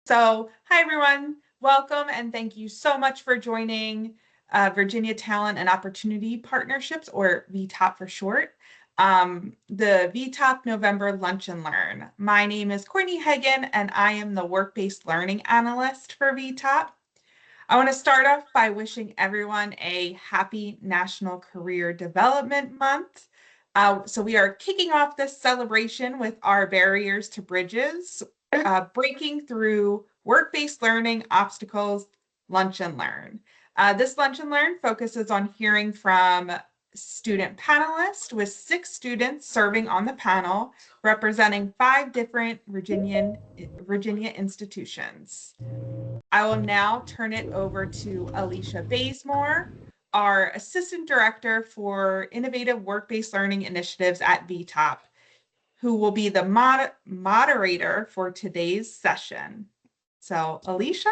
Hi everyone, welcome and thank you so much for joining Virginia Talent and Opportunity Partnerships, or VTOP for short, the VTOP November Lunch and Learn. My name is Courtney Hagen and I am the Work-Based Learning Analyst for VTOP. I want to start off by wishing everyone a happy National Career Development Month. So we are kicking off this celebration with our Barriers to Bridges, breaking through work-based learning obstacles, Lunch and Learn. This Lunch and Learn focuses on hearing from student panelists, with 6 students serving on the panel representing 5 different Virginia institutions. I will now turn it over to Alicia Bazemore, our Assistant Director for Innovative Work-Based Learning Initiatives at VTOP, who will be the moderator for today's session. So, Alicia?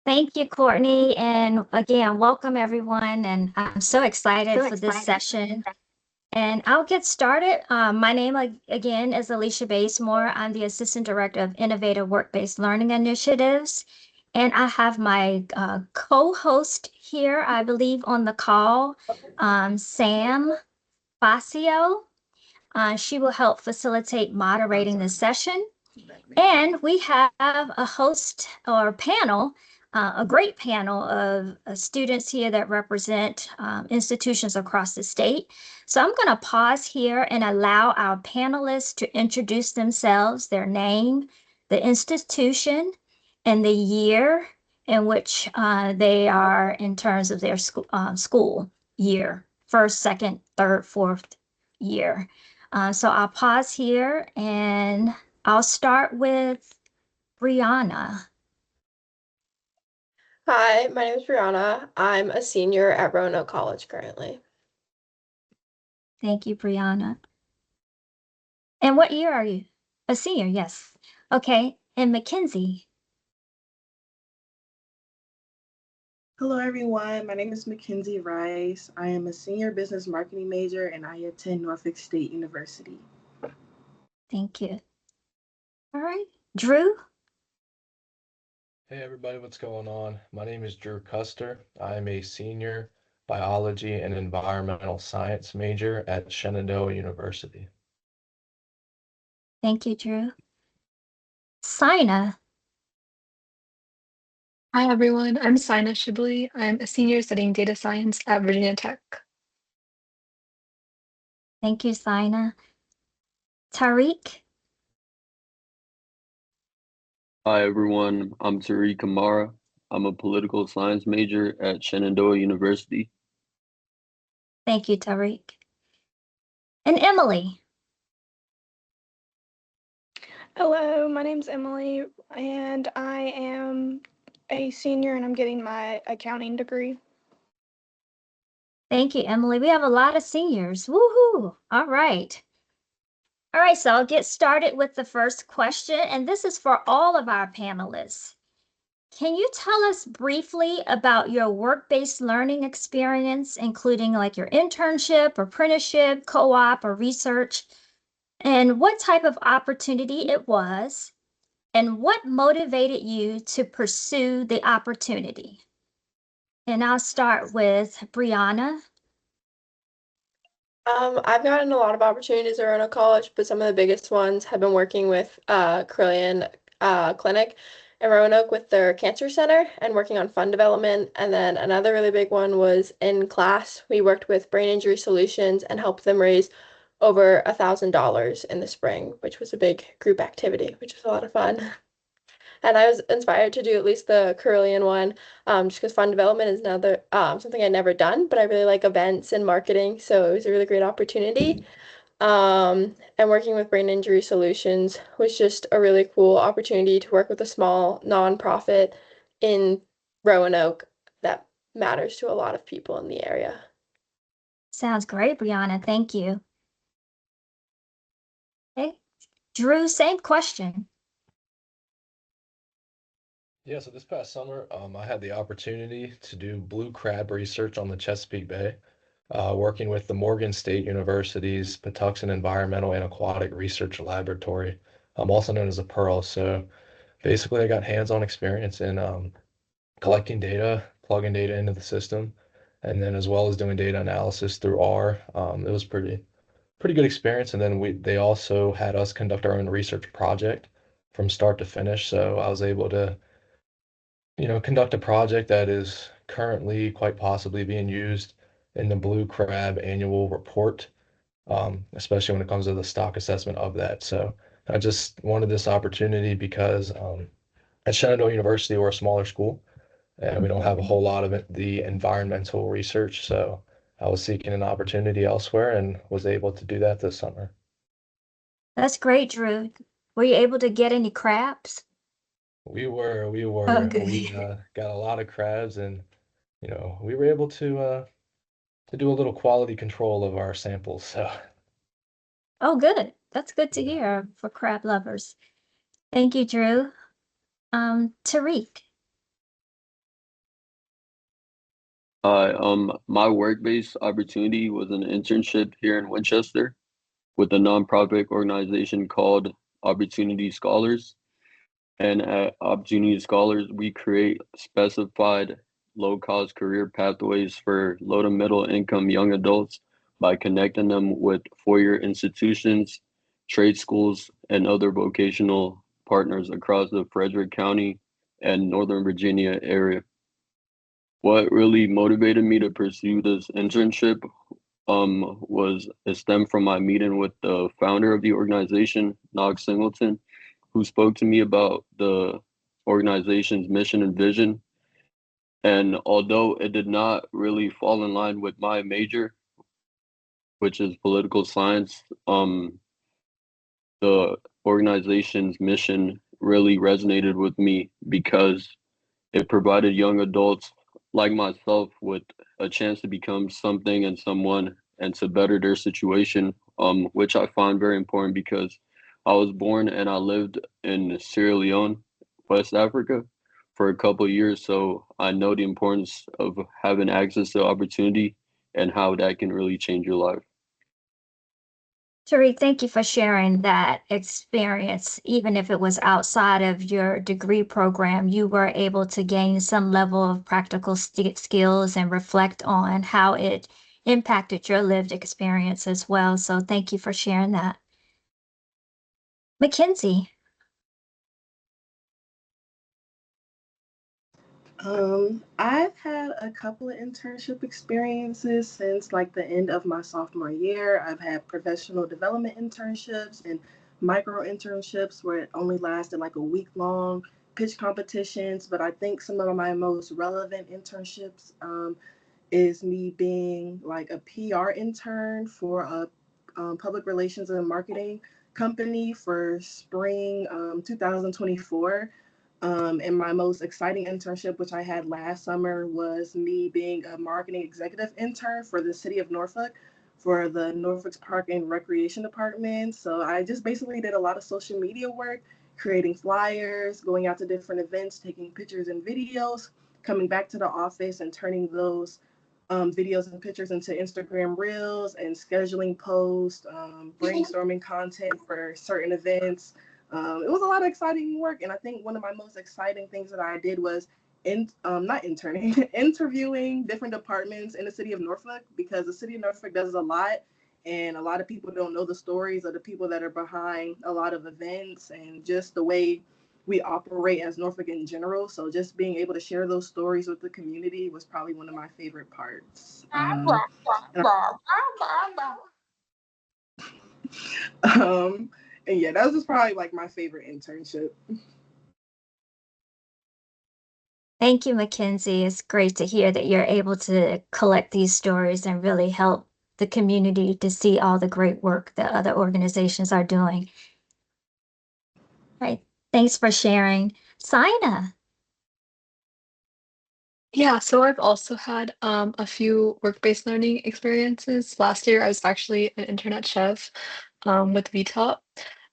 Thank you, Courtney. And again, welcome everyone. And I'm so excited for this session. And I'll get started. My name again is Alicia Bazemore. I'm the Assistant Director of Innovative Work-Based Learning Initiatives. And I have my co-host here, I believe, on the call, Sam Facio. She will help facilitate moderating the session. And we have a host or panel, a great panel of students here that represent institutions across the state. So I'm going to pause here and allow our panelists to introduce themselves, their name, the institution, and the year in which they are in terms of their school year, first, second, third, fourth year. So I'll pause here and I'll start with Brianna. Hi, my name is Brianna. I'm a senior at Roanoke College currently. Thank you, Brianna. And what year are you? A senior, yes. Okay, and Mackenzie. Hello, everyone. My name is Mackenzie Rice. I am a senior business marketing major and I attend Norfolk State University. Thank you. All right, Drew. Hey everybody, what's going on? My name is Drew Custer. I am a senior biology and environmental science major at Shenandoah University. Thank you, Drew. Sina. Hi everyone, I'm Sina Shibli. I'm a senior studying data science at Virginia Tech. Thank you, Sina. Tariq. Hi everyone, I'm Tariq Kamara. I'm a political science major at Shenandoah University. Thank you, Tariq. And Emily. Hello, my name's Emily, and I am a senior and I'm getting my accounting degree. Thank you, Emily. We have a lot of seniors. Woohoo! All right. All right, so I'll get started with the first question, and this is for all of our panelists. Can you tell us briefly about your work-based learning experience, including like your internship, apprenticeship, co-op, or research, and what type of opportunity it was, and what motivated you to pursue the opportunity? And I'll start with Brianna. I've gotten a lot of opportunities at Roanoke College, but some of the biggest ones have been working with Carilion Clinic in Roanoke with their cancer center and working on fund development. And then another really big one was in class. We worked with Brain Injury Solutions and helped them raise over $1,000 in the spring, which was a big group activity, which was a lot of fun. And I was inspired to do at least the Carilion one, just because fund development is another something I'd never done, but I really like events and marketing, so it was a really great opportunity. And working with Brain Injury Solutions was just a really cool opportunity to work with a small nonprofit in Roanoke that matters to a lot of people in the area. Sounds great, Brianna. Thank you. Okay, Drew, same question. Yeah, so this past summer, I had the opportunity to do blue crab research on the Chesapeake Bay, working with the Morgan State University's Patuxent Environmental and Aquatic Research Laboratory, also known as the Pearl. So basically I got hands-on experience in collecting data, plugging data into the system, and then as well as doing data analysis through R. It was pretty good experience. And then they also had us conduct our own research project from start to finish. So I was able to, conduct a project that is currently quite possibly being used in the Blue Crab annual report, especially when it comes to the stock assessment of that. So I just wanted this opportunity because at Shenandoah University, we're a smaller school and we don't have a whole lot of the environmental research. So I was seeking an opportunity elsewhere and was able to do that this summer. That's great, Drew. Were you able to get any crabs? We were, Oh, good. we got a lot of crabs, and we were able to do a little quality control of our samples. So Oh, good. That's good to yeah. hear for crab lovers. Thank you, Drew. Tariq. My work-based opportunity was an internship here in Winchester with a nonprofit organization called Opportunity Scholars. And at Opportunity Scholars, we create specified low-cost career pathways for low to middle income young adults by connecting them with four-year institutions, trade schools, and other vocational partners across the Frederick County and Northern Virginia area. What really motivated me to pursue this internship was it stemmed from my meeting with the founder of the organization, Nog Singleton, who spoke to me about the organization's mission and vision. And although it did not really fall in line with my major, which is political science, the organization's mission really resonated with me because it provided young adults like myself with a chance to become something and someone and to better their situation, which I find very important because I was born and I lived in Sierra Leone, West Africa, for a couple of years. So I know the importance of having access to opportunity and how that can really change your life. Tariq, thank you for sharing that experience. Even if it was outside of your degree program, you were able to gain some level of practical skills and reflect on how it impacted your lived experience as well. So thank you for sharing that. Mackenzie. I've had a couple of internship experiences since like the end of my sophomore year. I've had professional development internships and micro internships where it only lasted like a week long, pitch competitions. But I think some of my most relevant internships is me being like a PR intern for a public relations and marketing company for spring 2024. And my most exciting internship, which I had last summer, was me being a marketing executive intern for the city of Norfolk for the Norfolk Park and Recreation Department. So I just basically did a lot of social media work, creating flyers, going out to different events, taking pictures and videos, coming back to the office and turning those videos and pictures into Instagram Reels and scheduling posts, brainstorming content for certain events. It was a lot of exciting work, and I think one of my most exciting things that I did was not interning, interviewing different departments in the city of Norfolk, because the city of Norfolk does a lot, and a lot of people don't know the stories of the people that are behind a lot of events and just the way we operate as Norfolk in general. So just being able to share those stories with the community was probably one of my favorite parts. And yeah, that was just probably like my favorite internship. Thank you, Mackenzie. It's great to hear that you're able to collect these stories and really help the community to see all the great work that other organizations are doing. All right. Thanks for sharing. Sina. Yeah, so I've also had a few work-based learning experiences. Last year, I was actually an internet chef with VTOP.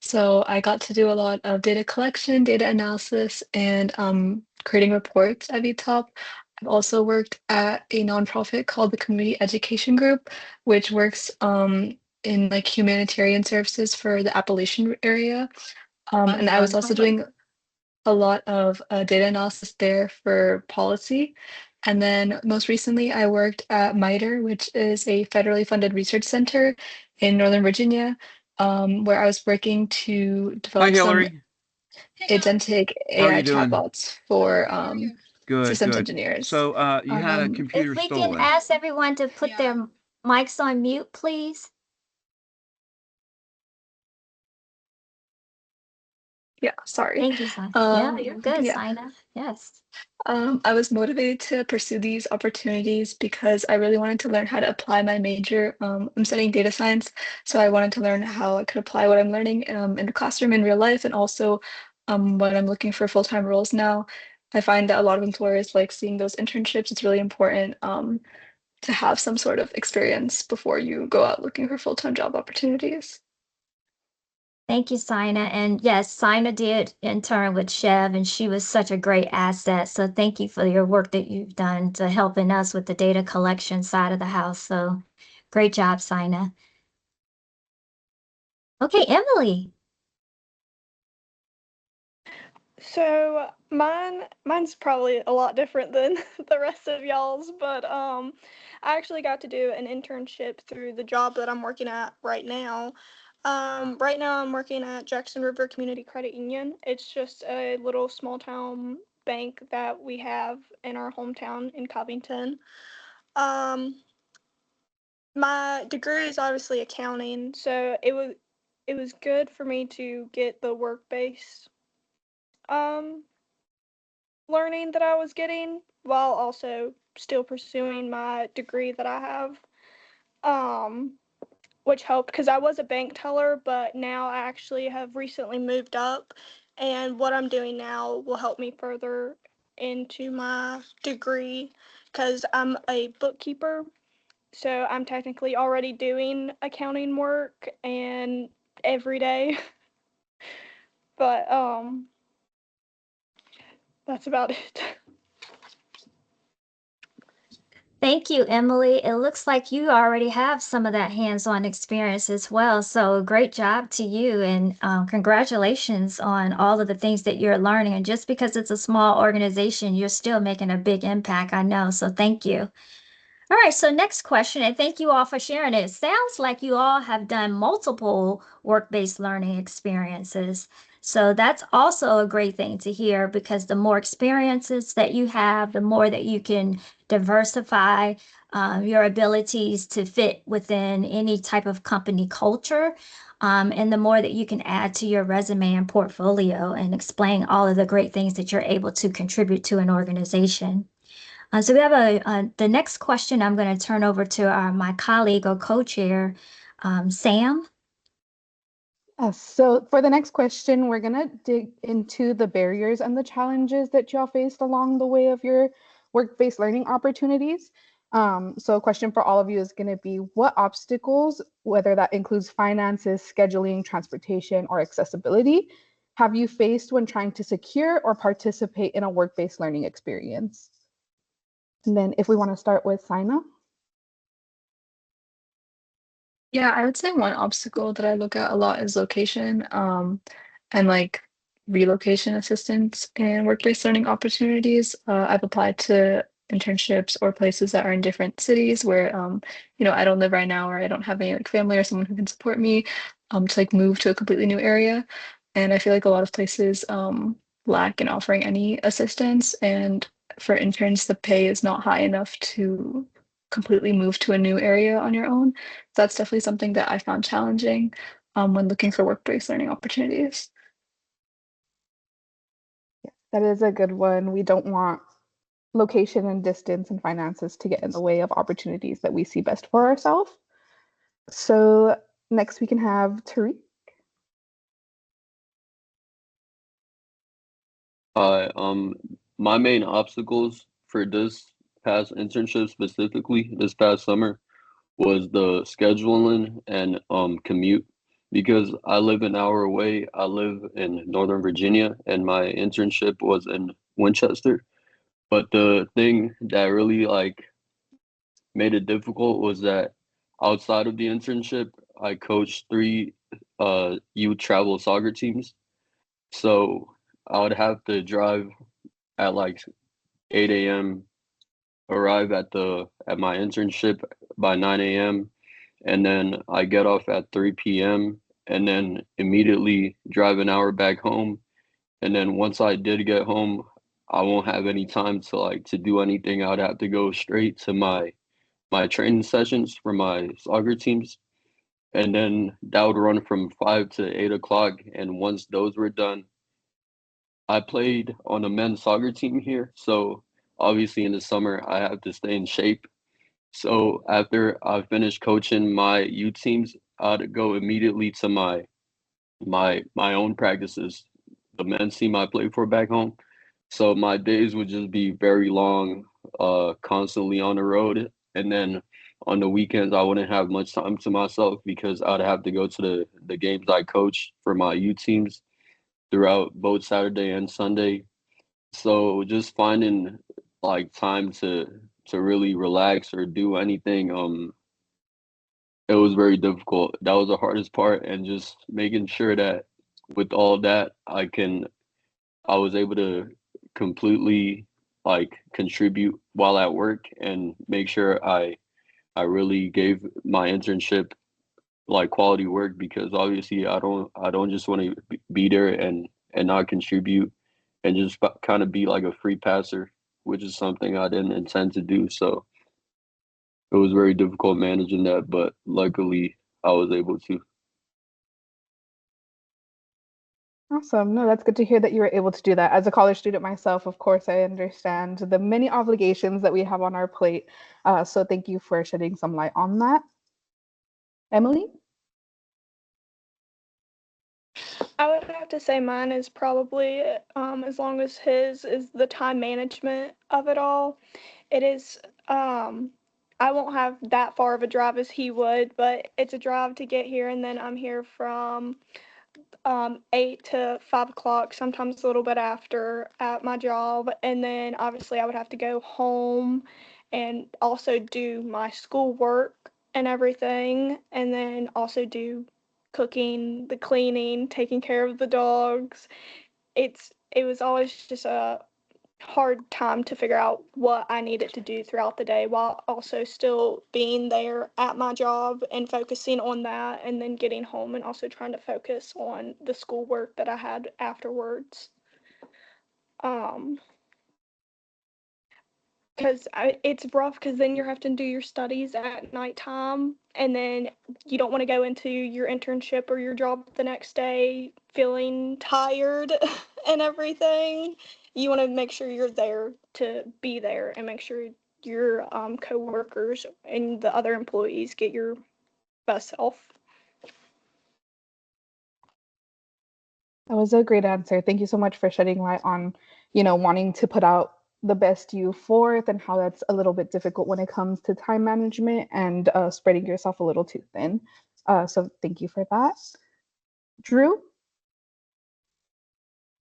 So I got to do a lot of data collection, data analysis, and creating reports at VTOP. I've also worked at a nonprofit called the Community Education Group, which works in like humanitarian services for the Appalachian area. And I was also doing a lot of data analysis there for policy. And then most recently, I worked at MITRE, which is a federally funded research center in Northern Virginia, where I was working to Hi, develop some Hillary. agentic How are AI you doing? chatbots for Good, systems good. engineers. So, you had a If computer we can stolen. ask everyone to put their mics on mute, please. Yeah, sorry. Thank you, Sina. Yeah, you're good, yeah. Sina. Yes. I was motivated to pursue these opportunities because I really wanted to learn how to apply my major. I'm studying data science, so I wanted to learn how I could apply what I'm learning in the classroom in real life, and also when I'm looking for full-time roles now. I find that a lot of employers like seeing those internships. It's really important to have some sort of experience before you go out looking for full-time job opportunities. Thank you, Sina. And yes, Sina did intern with Chev, and she was such a great asset. So thank you for your work that you've done to helping us with the data collection side of the house. So great job, Sina. Okay, Emily. So mine's probably a lot different than the rest of y'all's, but I actually got to do an internship through the job that I'm working at right now. Right now I'm working at Jackson River Community Credit Union. It's just a little small town bank that we have in our hometown in Covington. My degree is obviously accounting, so it was good for me to get the work-based um learning that I was getting while also still pursuing my degree that I have, um, which helped because I was a bank teller, but now I actually have recently moved up, and what I'm doing now will help me further into my degree because I'm a bookkeeper. So I'm technically already doing accounting work and every day, but that's about it. Thank you, Emily. It looks like you already have some of that hands-on experience as well. So great job to you, and congratulations on all of the things that you're learning. And just because it's a small organization, you're still making a big impact, I know. So thank you. All right, so next question, and thank you all for sharing it. It sounds like you all have done multiple work-based learning experiences. So that's also a great thing to hear because the more experiences that you have, the more that you can diversify your abilities to fit within any type of company culture. And the more that you can add to your resume and portfolio and explain all of the great things that you're able to contribute to an organization. So we have the next question I'm going to turn over to my colleague or co-chair, Sam. So for the next question, we're going to dig into the barriers and the challenges that y'all faced along the way of your work-based learning opportunities. So a question for all of you is going to be, what obstacles, whether that includes finances, scheduling, transportation, or accessibility, have you faced when trying to secure or participate in a work-based learning experience? And then if we want to start with Sina. Yeah, I would say one obstacle that I look at a lot is location, and like relocation assistance and work-based learning opportunities. I've applied to internships or places that are in different cities where, I don't live right now, or I don't have any like family or someone who can support me, to like move to a completely new area. And I feel like a lot of places lack in offering any assistance, and for interns, the pay is not high enough to completely move to a new area on your own. That's definitely something that I found challenging when looking for work-based learning opportunities. That is a good one. We don't want location and distance and finances to get in the way of opportunities that we see best for ourselves. So next we can have Tariq. Hi, my main obstacles for this past internship, specifically this past summer, was the scheduling and commute, because I live an hour away. I live in Northern Virginia and my internship was in Winchester. But the thing that really like made it difficult was that outside of the internship, I coached three youth travel soccer teams. So I would have to drive at like 8 a.m., arrive at my internship by 9 a.m., and then I get off at 3 p.m. and then immediately drive an hour back home. And then once I did get home, I won't have any time to do anything. I'd have to go straight to my training sessions for my soccer teams. And then that would run from 5 to 8 o'clock. And once those were done, I played on a men's soccer team here. So obviously in the summer, I have to stay in shape. So after I finished coaching my youth teams, I'd go immediately to my own practices, the men's team I played for back home. So my days would just be very long, constantly on the road. And then on the weekends, I wouldn't have much time to myself because I'd have to go to the games I coach for my youth teams throughout both Saturday and Sunday. So just finding like time to really relax or do anything, it was very difficult. That was the hardest part, and just making sure that with all that I was able to completely like contribute while at work and make sure I really gave my internship like quality work, because obviously I don't just want to be there and not contribute and just kind of be like a free passer, which is something I didn't intend to do. So it was very difficult managing that, but luckily I was able to. Awesome. No, that's good to hear that you were able to do that. As a college student myself, of course, I understand the many obligations that we have on our plate. So thank you for shedding some light on that. Emily? I would have to say mine is probably as long as his is the time management of it all. It is I won't have that far of a drive as he would, but it's a drive to get here, and then I'm here from 8 to 5 o'clock, sometimes a little bit after at my job. And then obviously I would have to go home and also do my schoolwork and everything. And then also do cooking, the cleaning, taking care of the dogs. It was always just a hard time to figure out what I needed to do throughout the day while also still being there at my job and focusing on that, and then getting home and also trying to focus on the schoolwork that I had afterwards. Um, because it's rough because then you're having to do your studies at nighttime, and then you don't want to go into your internship or your job the next day feeling tired and everything. You want to make sure you're there to be there and make sure your coworkers and the other employees get your best self. That was a great answer. Thank you so much for shedding light on, wanting to put out the best you forth and how that's a little bit difficult when it comes to time management and spreading yourself a little too thin. So thank you for that. Drew?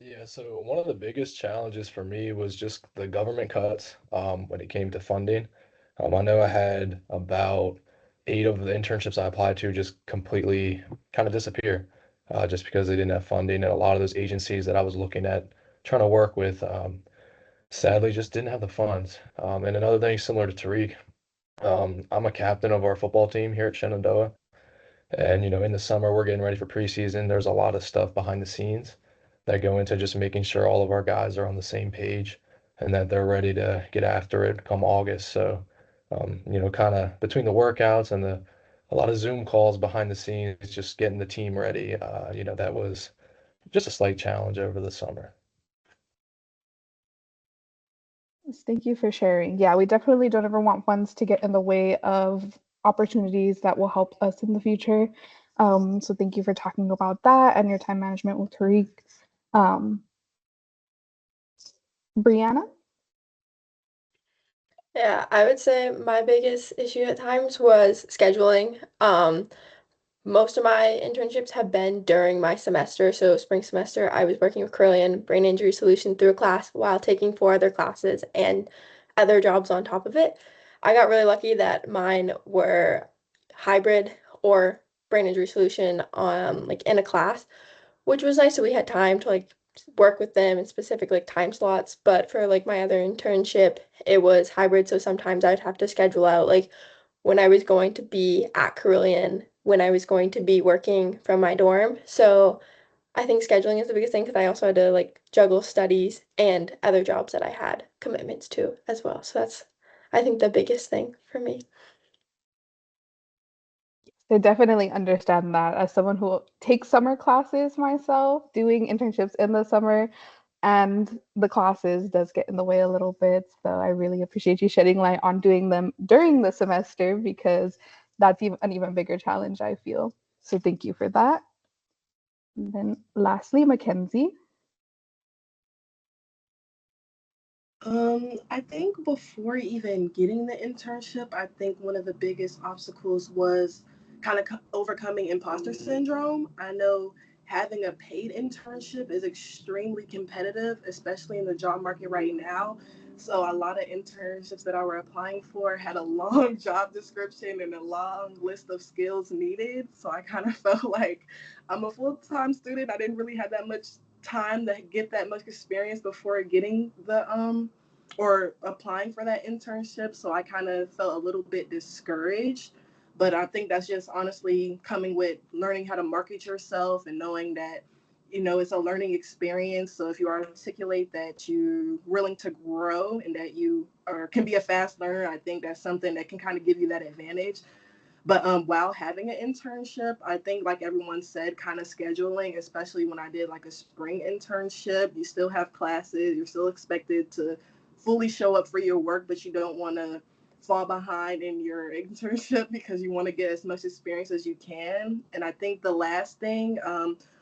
Yeah, so one of the biggest challenges for me was just the government cuts when it came to funding. I know I had about 8 of the internships I applied to just completely kind of disappear just because they didn't have funding. And a lot of those agencies that I was looking at trying to work with sadly just didn't have the funds. And another thing similar to Tariq, I'm a captain of our football team here at Shenandoah. And, in the summer, we're getting ready for preseason. There's a lot of stuff behind the scenes that go into just making sure all of our guys are on the same page and that they're ready to get after it come August. So, kind of between the workouts and a lot of Zoom calls behind the scenes, just getting the team ready, that was just a slight challenge over the summer. Thank you for sharing. Yeah, we definitely don't ever want funds to get in the way of opportunities that will help us in the future. So thank you for talking about that and your time management with Tariq. Brianna? Yeah, I would say my biggest issue at times was scheduling. Most of my internships have been during my semester. So spring semester, I was working with Carillion Brain Injury Solution through a class while taking 4 other classes and other jobs on top of it. I got really lucky that mine were hybrid or brain injury solution like in a class, which was nice. So we had time to like work with them in specific like time slots. But for like my other internship, it was hybrid. So sometimes I'd have to schedule out like when I was going to be at Carillion, when I was going to be working from my dorm. So I think scheduling is the biggest thing because I also had to like juggle studies and other jobs that I had commitments to as well. So that's, I think, the biggest thing for me. I definitely understand that as someone who takes summer classes myself, doing internships in the summer and the classes does get in the way a little bit. So I really appreciate you shedding light on doing them during the semester because that's an even bigger challenge, I feel. So thank you for that. And then lastly, Mackenzie. I think before even getting the internship, I think one of the biggest obstacles was kind of overcoming imposter syndrome. I know having a paid internship is extremely competitive, especially in the job market right now. So a lot of internships that I were applying for had a long job description and a long list of skills needed. So I kind of felt like I'm a full-time student. I didn't really have that much time to get that much experience before getting the or applying for that internship. So I kind of felt a little bit discouraged. But I think that's just honestly coming with learning how to market yourself and knowing that, it's a learning experience. So if you articulate that you're willing to grow and that you can be a fast learner, I think that's something that can kind of give you that advantage. But while having an internship, I think, like everyone said, kind of scheduling, especially when I did like a spring internship, you still have classes, you're still expected to fully show up for your work, but you don't want to fall behind in your internship because you want to get as much experience as you can. And I think the last thing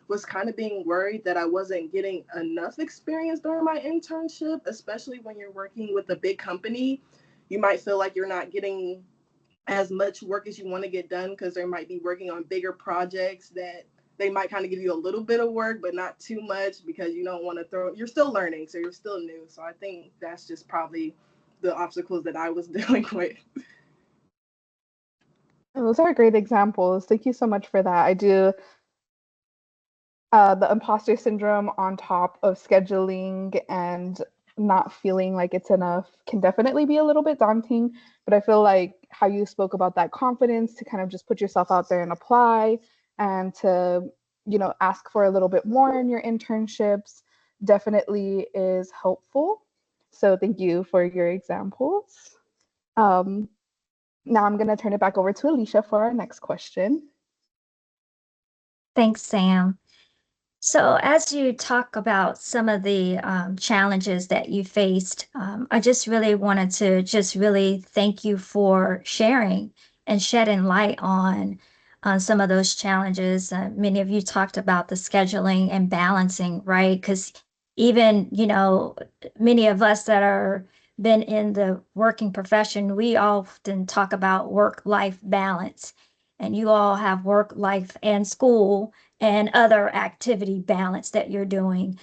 was kind of being worried that I wasn't getting enough experience during my internship, especially when you're working with a big company. You might feel like you're not getting as much work as you want to get done because they might be working on bigger projects that they might kind of give you a little bit of work, but not too much because you don't want to you're still learning, so you're still new. So I think that's just probably the obstacles that I was dealing with. Those are great examples. Thank you so much for that. I do the imposter syndrome on top of scheduling and not feeling like it's enough can definitely be a little bit daunting. But I feel like how you spoke about that confidence to kind of just put yourself out there and apply and to, ask for a little bit more in your internships definitely is helpful. So thank you for your examples. Now I'm going to turn it back over to Alicia for our next question. Thanks, Sam. So as you talk about some of the challenges that you faced, I just really wanted to just really thank you for sharing and shedding light on some of those challenges. Many of you talked about the scheduling and balancing, right? Because even, many of us that are been in the working profession, we often talk about work-life balance. And you all have work life and school and other activity balance that you're doing,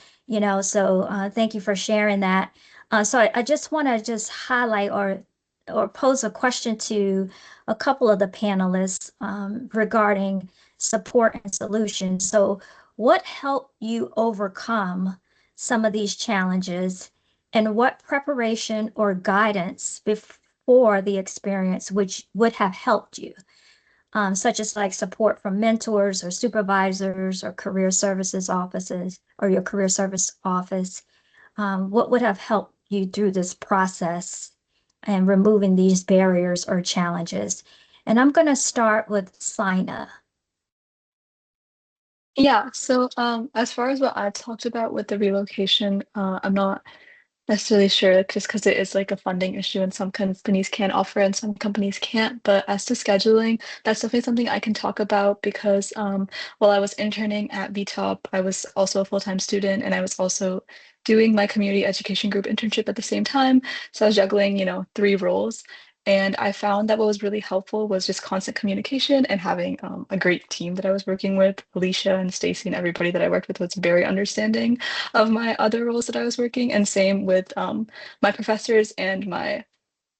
so thank you for sharing that. So I just want to just highlight or pose a question to a couple of the panelists regarding support and solutions. So what helped you overcome some of these challenges, and what preparation or guidance before the experience which would have helped you? Such as like support from mentors or supervisors or career services offices or your career service office. What would have helped you through this process and removing these barriers or challenges? And I'm going to start with Sina. Yeah, so as far as what I talked about with the relocation, I'm not necessarily sure just because it is like a funding issue and some companies can offer and some companies can't. But as to scheduling, that's definitely something I can talk about because while I was interning at VTOP, I was also a full-time student and I was also doing my community education group internship at the same time. So I was juggling, 3 roles. And I found that what was really helpful was just constant communication and having a great team that I was working with. Alicia and Stacy and everybody that I worked with was very understanding of my other roles that I was working, and same with my professors and my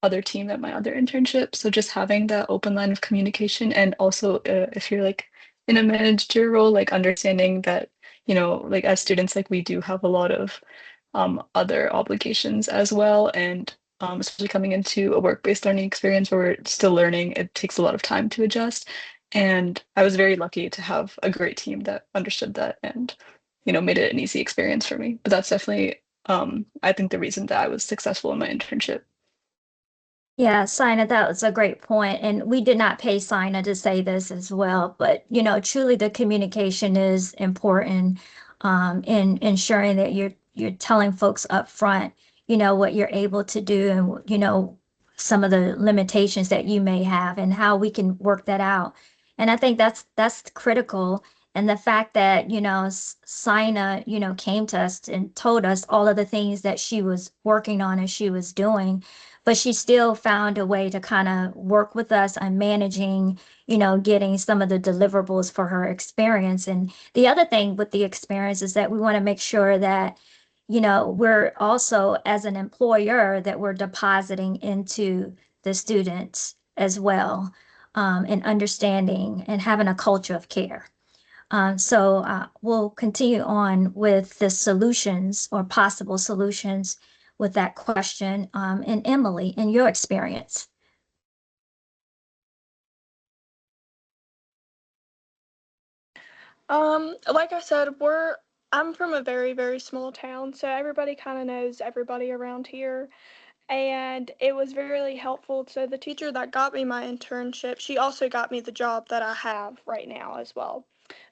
other team at my other internship. So just having that open line of communication, and also if you're like in a manager role, like understanding that like as students, like we do have a lot of other obligations as well. And especially coming into a work-based learning experience where we're still learning, it takes a lot of time to adjust. And I was very lucky to have a great team that understood that and, made it an easy experience for me. But that's definitely, I think, the reason that I was successful in my internship. Yeah, Sina, that was a great point. And we did not pay Sina to say this as well, but truly the communication is important in ensuring that you're telling folks up front, what you're able to do and some of the limitations that you may have and how we can work that out. And I think that's critical. And the fact that, Sina, came to us and told us all of the things that she was working on and she was doing, but she still found a way to kind of work with us on managing, getting some of the deliverables for her experience. And the other thing with the experience is that we want to make sure that, we're also, as an employer, that we're depositing into the students as well, and understanding and having a culture of care. So we'll continue on with the solutions or possible solutions with that question. And Emily, in your experience. Like I said, I'm from a very, very small town, so everybody kind of knows everybody around here. And it was really helpful. So the teacher that got me my internship, she also got me the job that I have right now as well.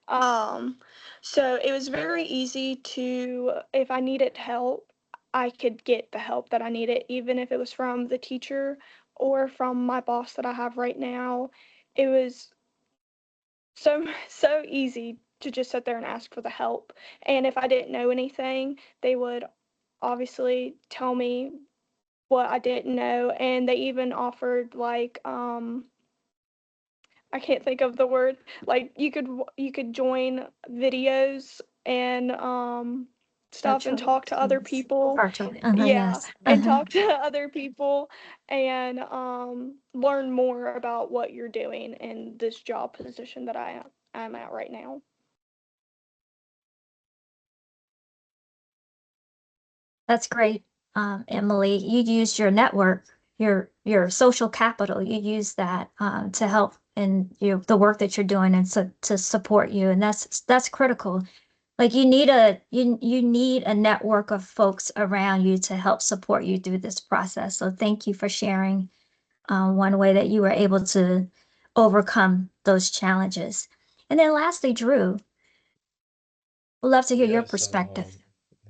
Um, so it was very easy to, if I needed help, I could get the help that I needed, even if it was from the teacher or from my boss that I have right now. It was so easy to just sit there and ask for the help. And if I didn't know anything, they would obviously tell me what I didn't know, and they even offered like I can't think of the word, like you could join videos and stuff and Virtually, talk to other yes. people. Virtually, Yeah, yes. and talk to other people and learn more about what you're doing in this job position that I'm at right now. That's great, Emily. You used your network, your social capital. You use that to help in the work that you're doing and so to support you, and that's critical. Like you need a network of folks around you to help support you through this process. So thank you for sharing one way that you were able to overcome those challenges. And then lastly, Drew, we'd love to hear your Yeah, so perspective.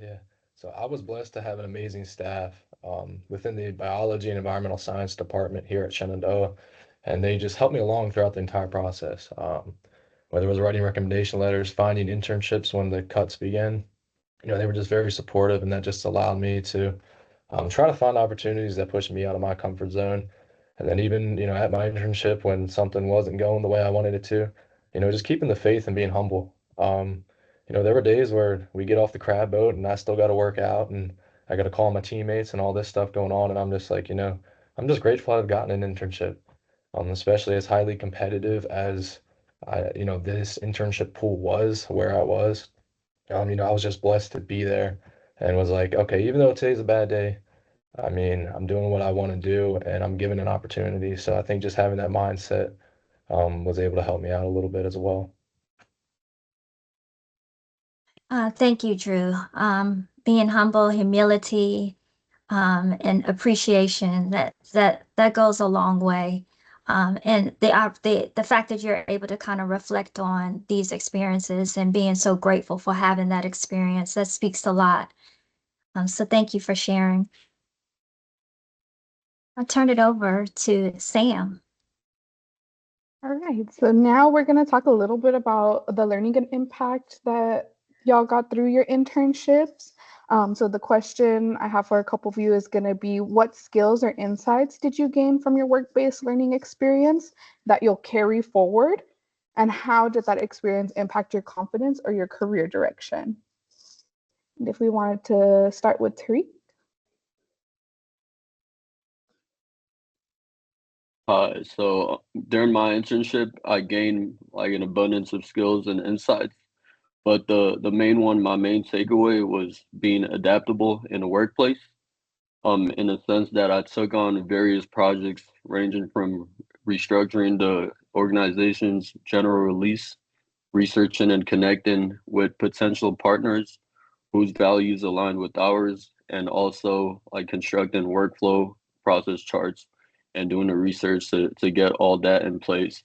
yeah, so I was blessed to have an amazing staff within the biology and environmental science department here at Shenandoah, and they just helped me along throughout the entire process. Whether it was writing recommendation letters, finding internships when the cuts began, they were just very supportive, and that just allowed me to try to find opportunities that pushed me out of my comfort zone. And then even, at my internship when something wasn't going the way I wanted it to, just keeping the faith and being humble. There were days where we get off the crab boat and I still got to work out and I got to call my teammates and all this stuff going on. And I'm just like, I'm just grateful I've gotten an internship, especially as highly competitive as this internship pool was where I was. I was just blessed to be there and was like, okay, even though today's a bad day, I mean, I'm doing what I want to do and I'm given an opportunity. So I think just having that mindset was able to help me out a little bit as well. Thank you, Drew. Being humble, humility, and appreciation that goes a long way. And the fact that you're able to kind of reflect on these experiences and being so grateful for having that experience, that speaks a lot. So thank you for sharing. I'll turn it over to Sam. All right, so now we're going to talk a little bit about the learning and impact that y'all got through your internships. So the question I have for a couple of you is going to be, what skills or insights did you gain from your work-based learning experience that you'll carry forward? And how did that experience impact your confidence or your career direction? And if we wanted to start with Tariq. So during my internship, I gained like an abundance of skills and insights But the main one, my main takeaway was being adaptable in the workplace. In the sense that I took on various projects ranging from restructuring the organization's general release, researching and connecting with potential partners whose values align with ours, and also like constructing workflow process charts and doing the research to get all that in place.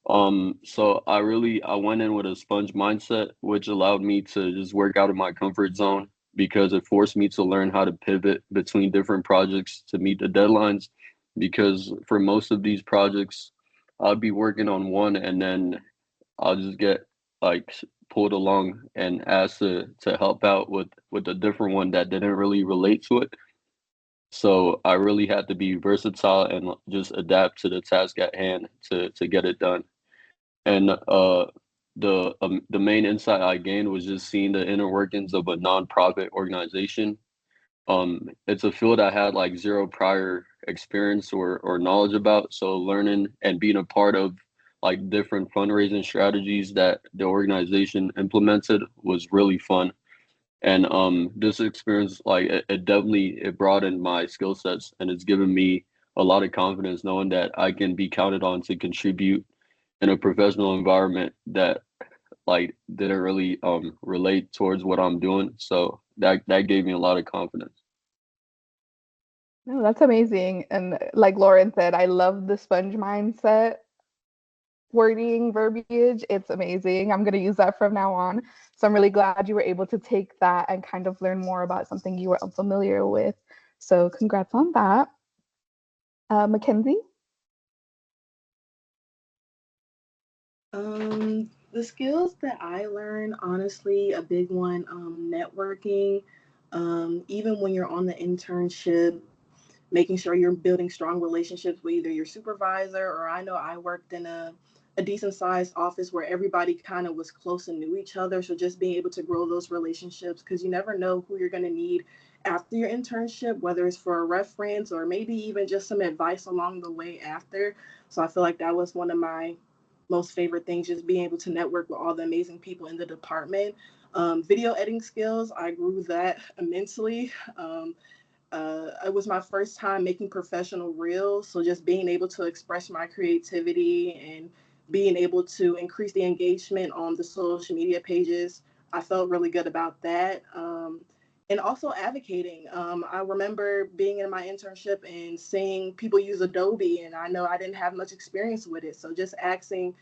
So I went in with a sponge mindset, which allowed me to just work out of my comfort zone because it forced me to learn how to pivot between different projects to meet the deadlines. Because for most of these projects, I'll be working on one and then I'll just get like pulled along and asked to help out with a different one that didn't really relate to it. So I really had to be versatile and just adapt to the task at hand to get it done. And the main insight I gained was just seeing the inner workings of a nonprofit organization. It's a field I had like zero prior experience or knowledge about. So learning and being a part of like different fundraising strategies that the organization implemented was really fun. And this experience, like it definitely it broadened my skill sets and it's given me a lot of confidence knowing that I can be counted on to contribute in a professional environment that like didn't really relate towards what I'm doing. So that gave me a lot of confidence. No, that's amazing. And like Lauren said, I love the sponge mindset wording, verbiage. It's amazing. I'm going to use that from now on. So I'm really glad you were able to take that and kind of learn more about something you were unfamiliar with. So congrats on that. Mackenzie? The skills that I learned, honestly, a big one, networking. Even when you're on the internship, making sure you're building strong relationships with either your supervisor or I know I worked in a decent sized office where everybody kind of was close and knew each other. So just being able to grow those relationships because you never know who you're going to need after your internship, whether it's for a reference or maybe even just some advice along the way after. So I feel like that was one of my most favorite things, just being able to network with all the amazing people in the department. Video editing skills, I grew that immensely. It was my first time making professional reels, so just being able to express my creativity and being able to increase the engagement on the social media pages, I felt really good about that. And also advocating. I remember being in my internship and seeing people use Adobe, and I know I didn't have much experience with it. So just asking,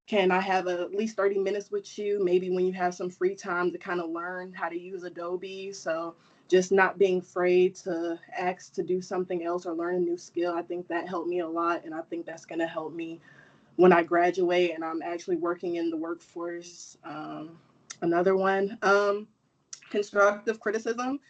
can I have at least 30 minutes with you? Maybe when you have some free time to kind of learn how to use Adobe. So just not being afraid to ask to do something else or learn a new skill. I think that helped me a lot. And I think that's going to help me when I graduate and I'm actually working in the workforce. Another one, constructive criticism,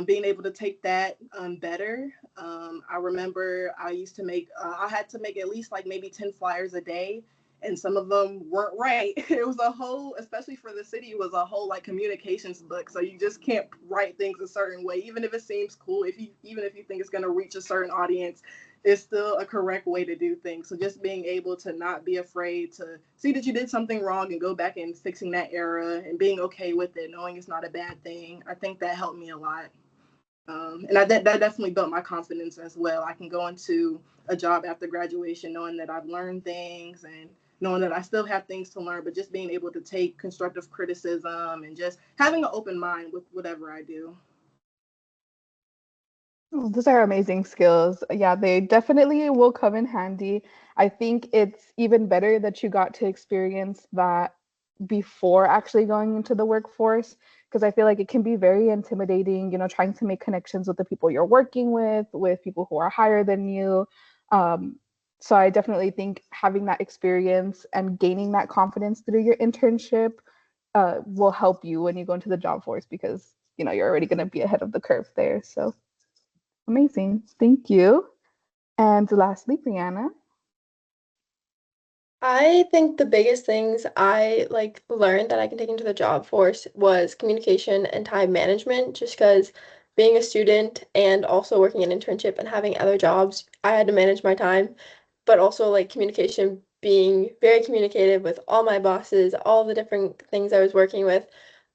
being able to take that better. I remember I used to make, I had to make at least like maybe 10 flyers a day. And some of them weren't right. It was a whole, especially for the city, it was a whole like communications book. So you just can't write things a certain way, even if it seems cool. Even if you think it's going to reach a certain audience, it's still a correct way to do things. So just being able to not be afraid to see that you did something wrong and go back and fixing that error and being okay with it, knowing it's not a bad thing. I think that helped me a lot. That definitely built my confidence as well. I can go into a job after graduation knowing that I've learned things and knowing that I still have things to learn, but just being able to take constructive criticism and just having an open mind with whatever I do. Oh, those are amazing skills. Yeah, they definitely will come in handy. I think it's even better that you got to experience that before actually going into the workforce, because I feel like it can be very intimidating, trying to make connections with the people you're working with people who are higher than you. So I definitely think having that experience and gaining that confidence through your internship will help you when you go into the job force because, you're already going to be ahead of the curve there. So amazing. Thank you. And lastly, Brianna. I think the biggest things I like learned that I can take into the job force was communication and time management, just because being a student and also working an internship and having other jobs, I had to manage my time, but also like communication being very communicative with all my bosses, all the different things I was working with,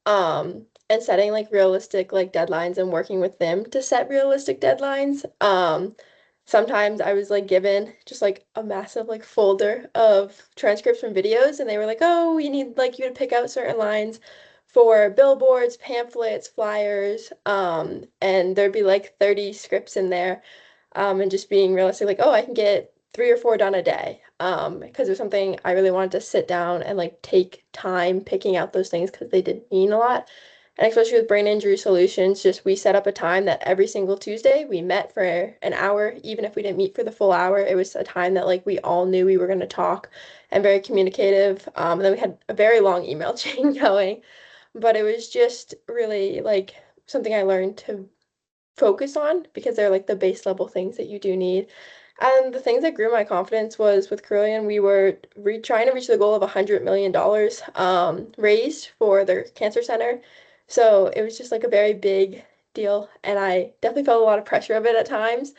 and setting like realistic like deadlines and working with them to set realistic deadlines. Sometimes I was like given just like a massive like folder of transcripts from videos, and they were like, "Oh, we need like you to pick out certain lines for billboards, pamphlets, flyers," and there'd be like 30 scripts in there, and just being realistic, like, "Oh, I can get 3 or 4 done a day," because it was something I really wanted to sit down and like take time picking out those things because they did mean a lot. And especially with brain injury solutions, just we set up a time that every single Tuesday we met for an hour. Even if we didn't meet for the full hour, it was a time that like we all knew we were going to talk and very communicative. And then we had a very long email chain going, but it was just really like something I learned to focus on because they're like the base level things that you do need. And the things that grew my confidence was with Carillion, we were trying to reach the goal of $100 million raised for their cancer center. So it was just like a very big deal, and I definitely felt a lot of pressure of it at times.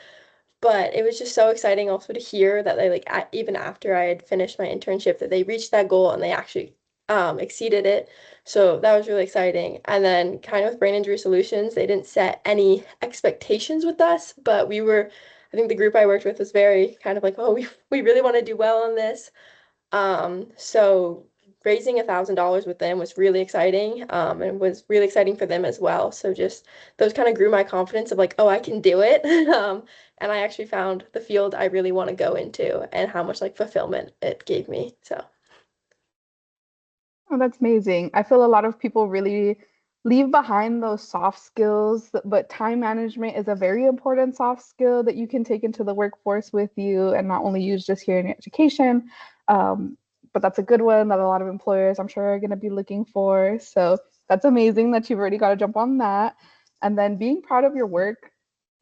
But it was just so exciting also to hear that they like even after I had finished my internship that they reached that goal and they actually exceeded it. So that was really exciting. And then kind of with brain injury solutions, they didn't set any expectations with us, but we were, I think the group I worked with was very kind of like, oh, we really want to do well on this. So raising $1,000 with them was really exciting, and was really exciting for them as well. So just those kind of grew my confidence of like, oh, I can do it. And I actually found the field I really want to go into and how much like fulfillment it gave me. So Oh, that's amazing. I feel a lot of people really leave behind those soft skills, but time management is a very important soft skill that you can take into the workforce with you and not only use just here in education. Um, but that's a good one that a lot of employers, I'm sure, are going to be looking for. So that's amazing that you've already got to jump on that. And then being proud of your work,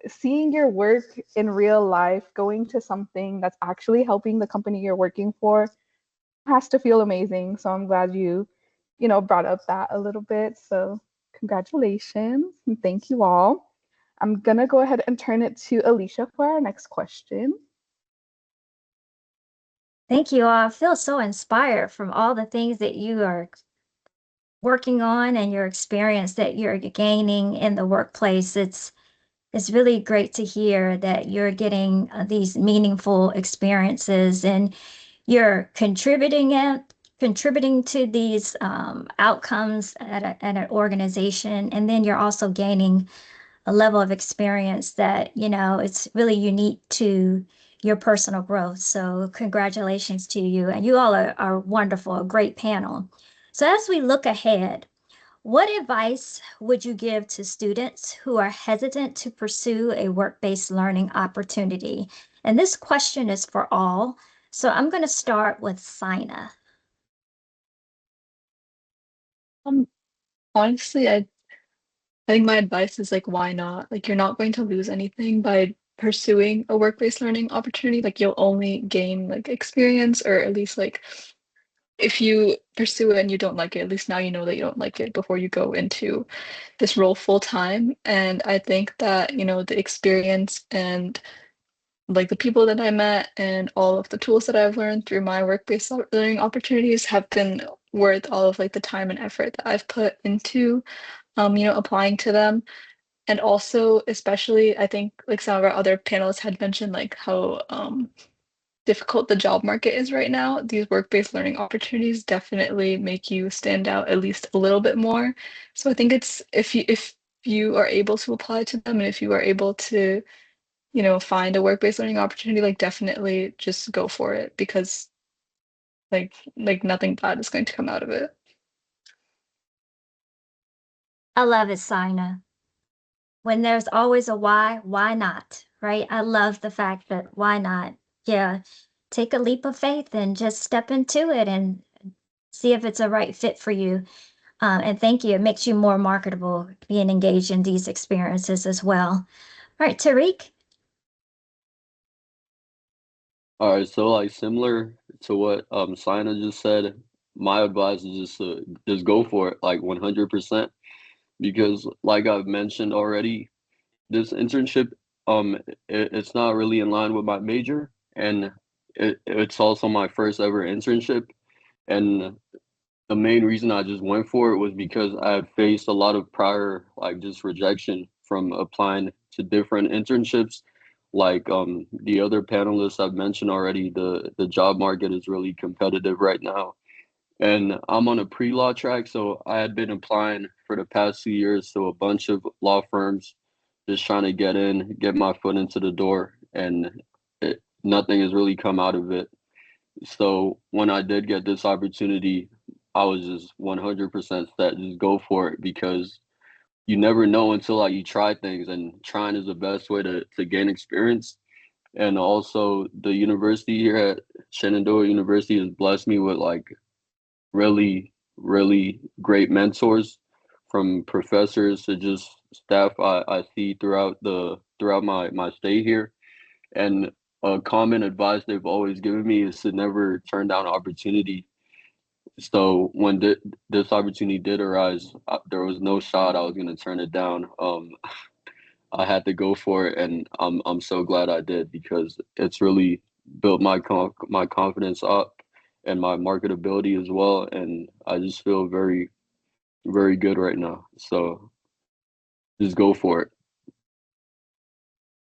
seeing your work in real life, going to something that's actually helping the company you're working for has to feel amazing. So I'm glad you brought up that a little bit. So congratulations and thank you all. I'm gonna go ahead and turn it to Alicia for our next question. Thank you all. I feel so inspired from all the things that you are working on and your experience that you're gaining in the workplace. It's really great to hear that you're getting these meaningful experiences and you're contributing to these outcomes at an organization, and then you're also gaining a level of experience that it's really unique to your personal growth. So congratulations to you, and you all are wonderful, a great panel. So as we look ahead, what advice would you give to students who are hesitant to pursue a work-based learning opportunity? And this question is for all. So I'm going to start with Sina. Honestly, I think my advice is like, why not? Like, you're not going to lose anything by pursuing a work-based learning opportunity. Like, you'll only gain like experience, or at least like if you pursue it and you don't like it, at least now you know that you don't like it before you go into this role full time. And I think that, the experience and like the people that I met and all of the tools that I've learned through my work-based learning opportunities have been worth all of like the time and effort that I've put into applying to them. And also, especially, I think like some of our other panelists had mentioned like how difficult the job market is right now. These work-based learning opportunities definitely make you stand out at least a little bit more. So I think it's if you are able to apply to them and if you are able to, find a work-based learning opportunity, like definitely just go for it because like nothing bad is going to come out of it. I love it, Sina. When there's always a why not, right? I love the fact that why not? Yeah, take a leap of faith and just step into it and see if it's a right fit for you. And thank you. It makes you more marketable being engaged in these experiences as well. All right, Tariq. All right, so like similar to what Sina just said, my advice is just to just go for it like 100% because like I've mentioned already, this internship it's not really in line with my major, and it's also my first ever internship, and the main reason I just went for it was because I had faced a lot of prior like just rejection from applying to different internships. Like the other panelists I've mentioned already, the job market is really competitive right now. And I'm on a pre-law track, so I had been applying for the past 2 years to a bunch of law firms, just trying to get in, get my foot into the door, and nothing has really come out of it. So when I did get this opportunity, I was just 100% set, just go for it because you never know until like you try things, and trying is the best way to gain experience. And also the university here at Shenandoah University has blessed me with like really, really great mentors, from professors to just staff I see throughout my stay here. And a common advice they've always given me is to never turn down opportunity. So when this opportunity did arise, there was no shot I was going to turn it down. I had to go for it, and I'm so glad I did because it's really built my confidence up and my marketability as well. And I just feel very, very good right now. So just go for it.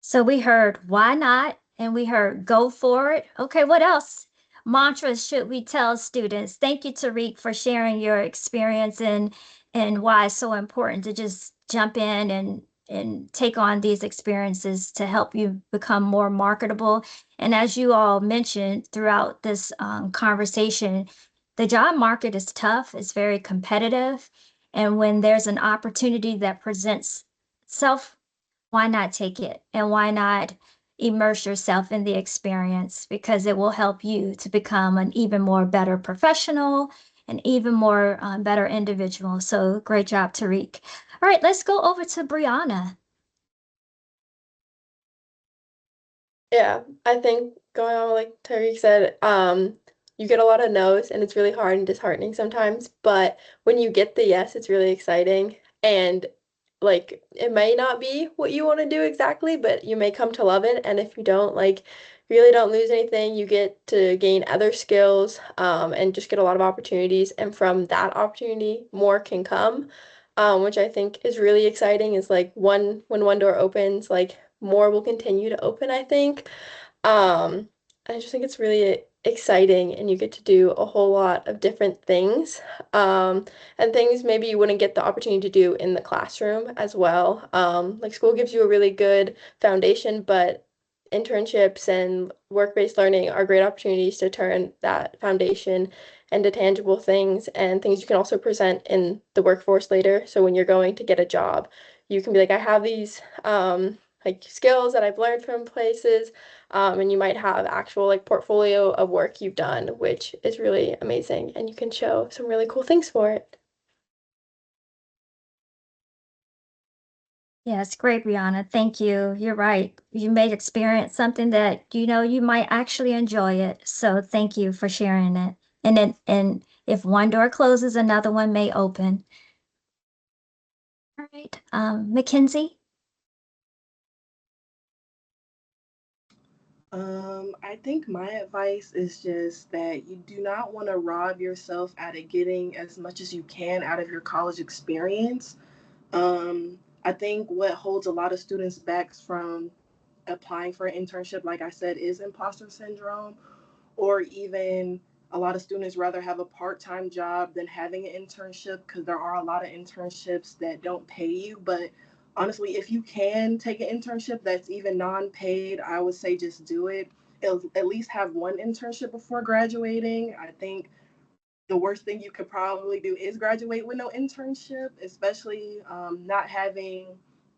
So we heard why not, and we heard go for it. Okay, what else? Mantras should we tell students? Thank you, Tariq, for sharing your experience and why it's so important to just jump in and take on these experiences to help you become more marketable. And as you all mentioned throughout this conversation, the job market is tough, it's very competitive. And when there's an opportunity that presents itself, why not take it? And why not immerse yourself in the experience? Because it will help you to become an even more better professional, an even more better individual. So great job, Tariq. All right, let's go over to Brianna. Yeah, I think going on with, like Tariq said, you get a lot of no's and it's really hard and disheartening sometimes, but when you get the yes, it's really exciting. And like it may not be what you want to do exactly, but you may come to love it. And if you don't, like really don't lose anything. You get to gain other skills, and just get a lot of opportunities. And from that opportunity, more can come, which I think is really exciting. Is like when one door opens, like more will continue to open, I think. I just think it's really exciting and you get to do a whole lot of different things. And things maybe you wouldn't get the opportunity to do in the classroom as well. Like school gives you a really good foundation, but internships and work-based learning are great opportunities to turn that foundation into tangible things and things you can also present in the workforce later. So when you're going to get a job, you can be like, I have these like skills that I've learned from places, and you might have actual like portfolio of work you've done, which is really amazing, and you can show some really cool things for it. Yes, great, Brianna. Thank you. You're right. You may experience something that you might actually enjoy it. So thank you for sharing it. And if one door closes, another one may open. All right, Mackenzie. I think my advice is just that you do not want to rob yourself out of getting as much as you can out of your college experience. I think what holds a lot of students back from applying for an internship, like I said, is imposter syndrome, or even a lot of students rather have a part-time job than having an internship because there are a lot of internships that don't pay you. But honestly, if you can take an internship that's even non-paid, I would say just do it. At least have one internship before graduating. I think the worst thing you could probably do is graduate with no internship, especially not having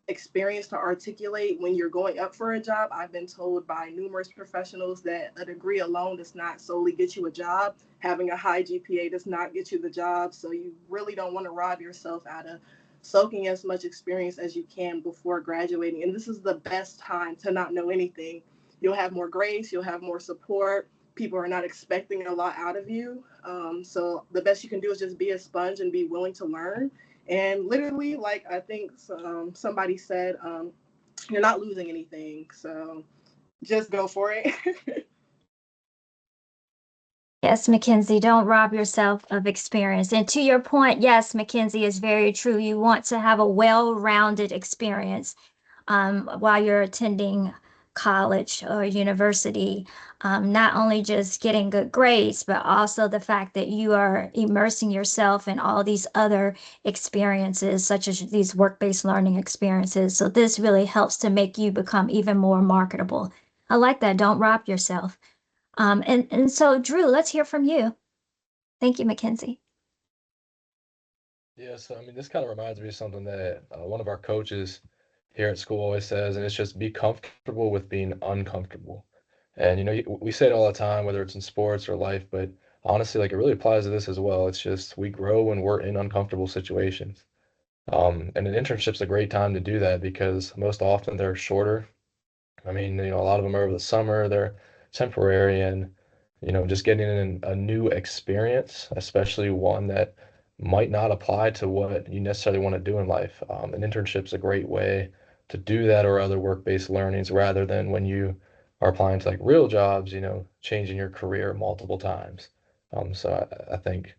experience to articulate when you're going up for a job. I've been told by numerous professionals that a degree alone does not solely get you a job. Having a high GPA does not get you the job. So you really don't want to rob yourself out of soaking as much experience as you can before graduating. And this is the best time to not know anything. You'll have more grace, you'll have more support, people are not expecting a lot out of you. So the best you can do is just be a sponge and be willing to learn. And literally, like I think somebody said, you're not losing anything. So just go for it. Yes, Mackenzie, don't rob yourself of experience. And to your point, yes, Mackenzie is very true. You want to have a well-rounded experience while you're attending college or university. Not only just getting good grades, but also the fact that you are immersing yourself in all these other experiences, such as these work-based learning experiences. So this really helps to make you become even more marketable. I like that. Don't rob yourself. And so, Drew, let's hear from you. Thank you, Mackenzie. Yeah, so I mean, this kind of reminds me of something that one of our coaches here at school always says, and it's just be comfortable with being uncomfortable. And we say it all the time, whether it's in sports or life, but honestly, like it really applies to this as well. It's just we grow when we're in uncomfortable situations. And an internship's a great time to do that because most often they're shorter. I mean, a lot of them are over the summer, they're temporary, and just getting in a new experience, especially one that might not apply to what you necessarily want to do in life. An internship's a great way to do that or other work-based learnings rather than when you are applying to like real jobs, changing your career multiple times. So I think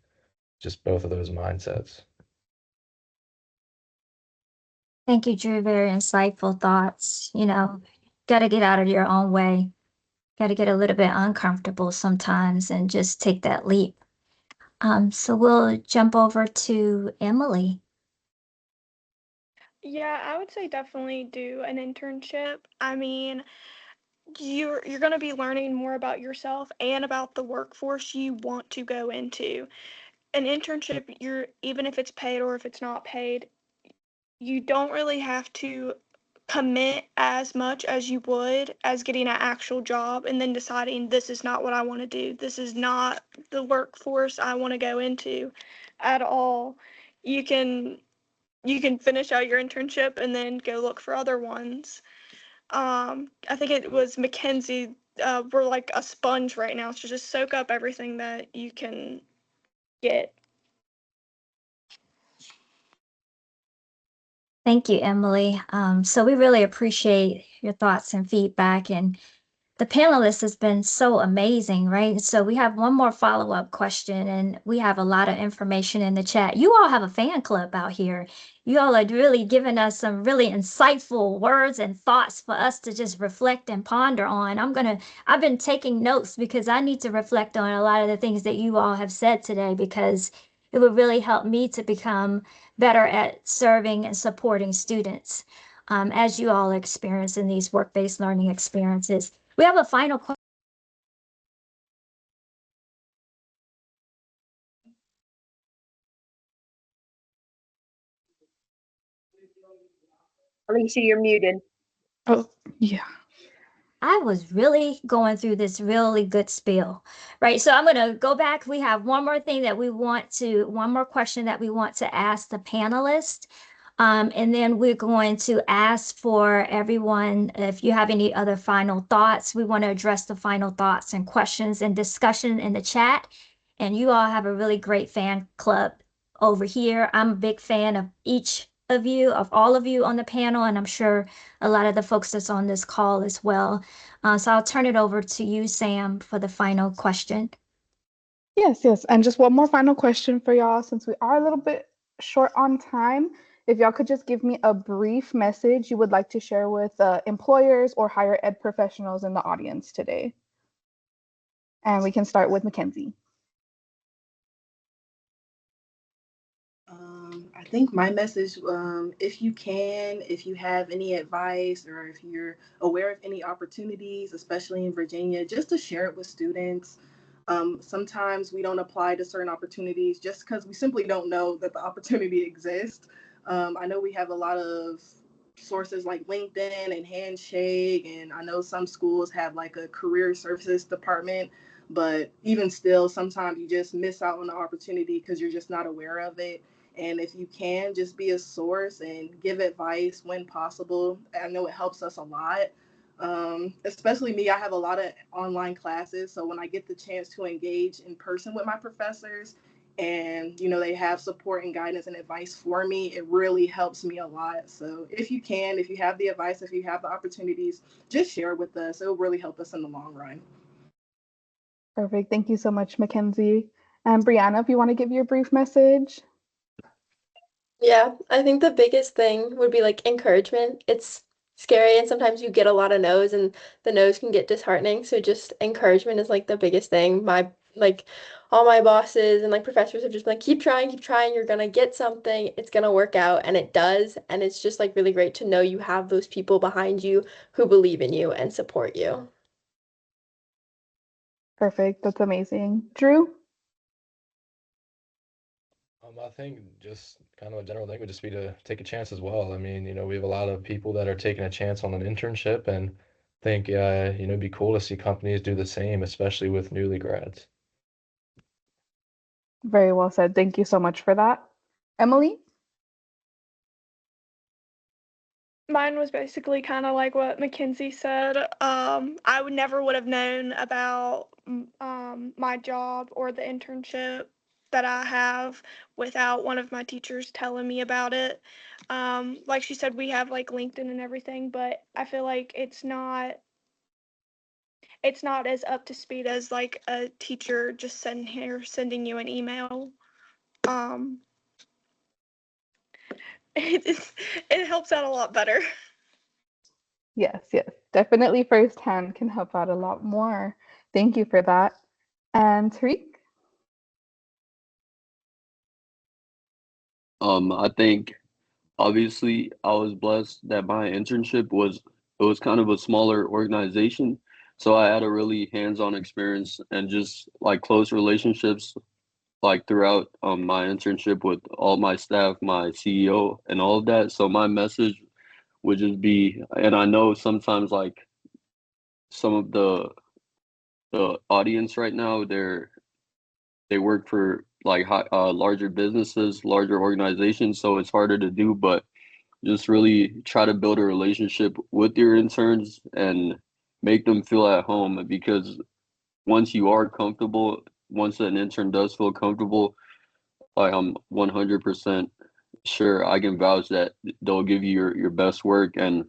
just both of those mindsets. Thank you, Drew. Very insightful thoughts. Got to get out of your own way. Got to get a little bit uncomfortable sometimes and just take that leap. So we'll jump over to Emily. Yeah, I would say definitely do an internship. I mean, you're going to be learning more about yourself and about the workforce you want to go into. An internship, even if it's paid or if it's not paid, you don't really have to commit as much as you would as getting an actual job and then deciding this is not what I want to do. This is not the workforce I want to go into at all. You can finish out your internship and then go look for other ones. I think it was Mackenzie. We're like a sponge right now, so just soak up everything that you can get. Thank you, Emily. So we really appreciate your thoughts and feedback, and the panelists has been so amazing, right? So we have one more follow-up question, and we have a lot of information in the chat. You all have a fan club out here. You all are really giving us some really insightful words and thoughts for us to just reflect and ponder on. I've been taking notes because I need to reflect on a lot of the things that you all have said today because it would really help me to become better at serving and supporting students as you all experience in these work-based learning experiences. We have a final question. Alicia, you're muted. Oh, yeah. I was really going through this really good spiel, right? So I'm going to go back. We have one more question that we want to ask the panelists. And then we're going to ask for everyone, if you have any other final thoughts, we want to address the final thoughts and questions and discussion in the chat. And you all have a really great fan club over here. I'm a big fan of all of you on the panel, and I'm sure a lot of the folks that's on this call as well. So I'll turn it over to you, Sam, for the final question. Yes. And just one more final question for y'all, since we are a little bit short on time. If y'all could just give me a brief message you would like to share with employers or higher ed professionals in the audience today. And we can start with Mackenzie. I think my message, if you have any advice or if you're aware of any opportunities, especially in Virginia, just to share it with students. Sometimes we don't apply to certain opportunities just because we simply don't know that the opportunity exists. I know we have a lot of sources like LinkedIn and Handshake, and I know some schools have like a career services department, but even still, sometimes you just miss out on the opportunity because you're just not aware of it. And if you can, just be a source and give advice when possible. I know it helps us a lot. Especially me, I have a lot of online classes. So when I get the chance to engage in person with my professors and, they have support and guidance and advice for me, it really helps me a lot. So if you can, if you have the advice, if you have the opportunities, just share with us. It will really help us in the long run. Perfect. Thank you so much, Mackenzie. And Brianna, if you want to give your brief message. Yeah, I think the biggest thing would be like encouragement. It's scary and sometimes you get a lot of no's and the no's can get disheartening. So just encouragement is like the biggest thing. My like all my bosses and like professors have just been like, keep trying, you're gonna get something, it's gonna work out, and it does. And it's just like really great to know you have those people behind you who believe in you and support you. Perfect. That's amazing. Drew? I think just kind of a general thing would just be to take a chance as well. I mean, we have a lot of people that are taking a chance on an internship and think, it'd be cool to see companies do the same, especially with newly grads. Very well said. Thank you so much for that. Emily? Mine was basically kind of like what Mackenzie said. I would never would have known about my job or the internship that I have without one of my teachers telling me about it. Like she said, we have like LinkedIn and everything, but I feel like it's not as up to speed as like a teacher just sending you an email. Um, it helps out a lot better. Yes, yes. Definitely firsthand can help out a lot more. Thank you for that. And Tariq? I think obviously I was blessed that my internship was kind of a smaller organization. So I had a really hands-on experience and just like close relationships like throughout my internship with all my staff, my CEO and all of that. So my message would just be, and I know sometimes like some of the audience right now, they work for like larger businesses, larger organizations, so it's harder to do, but just really try to build a relationship with your interns and make them feel at home because once you are comfortable, once an intern does feel comfortable, like I'm 100% sure I can vouch that they'll give you your best work, and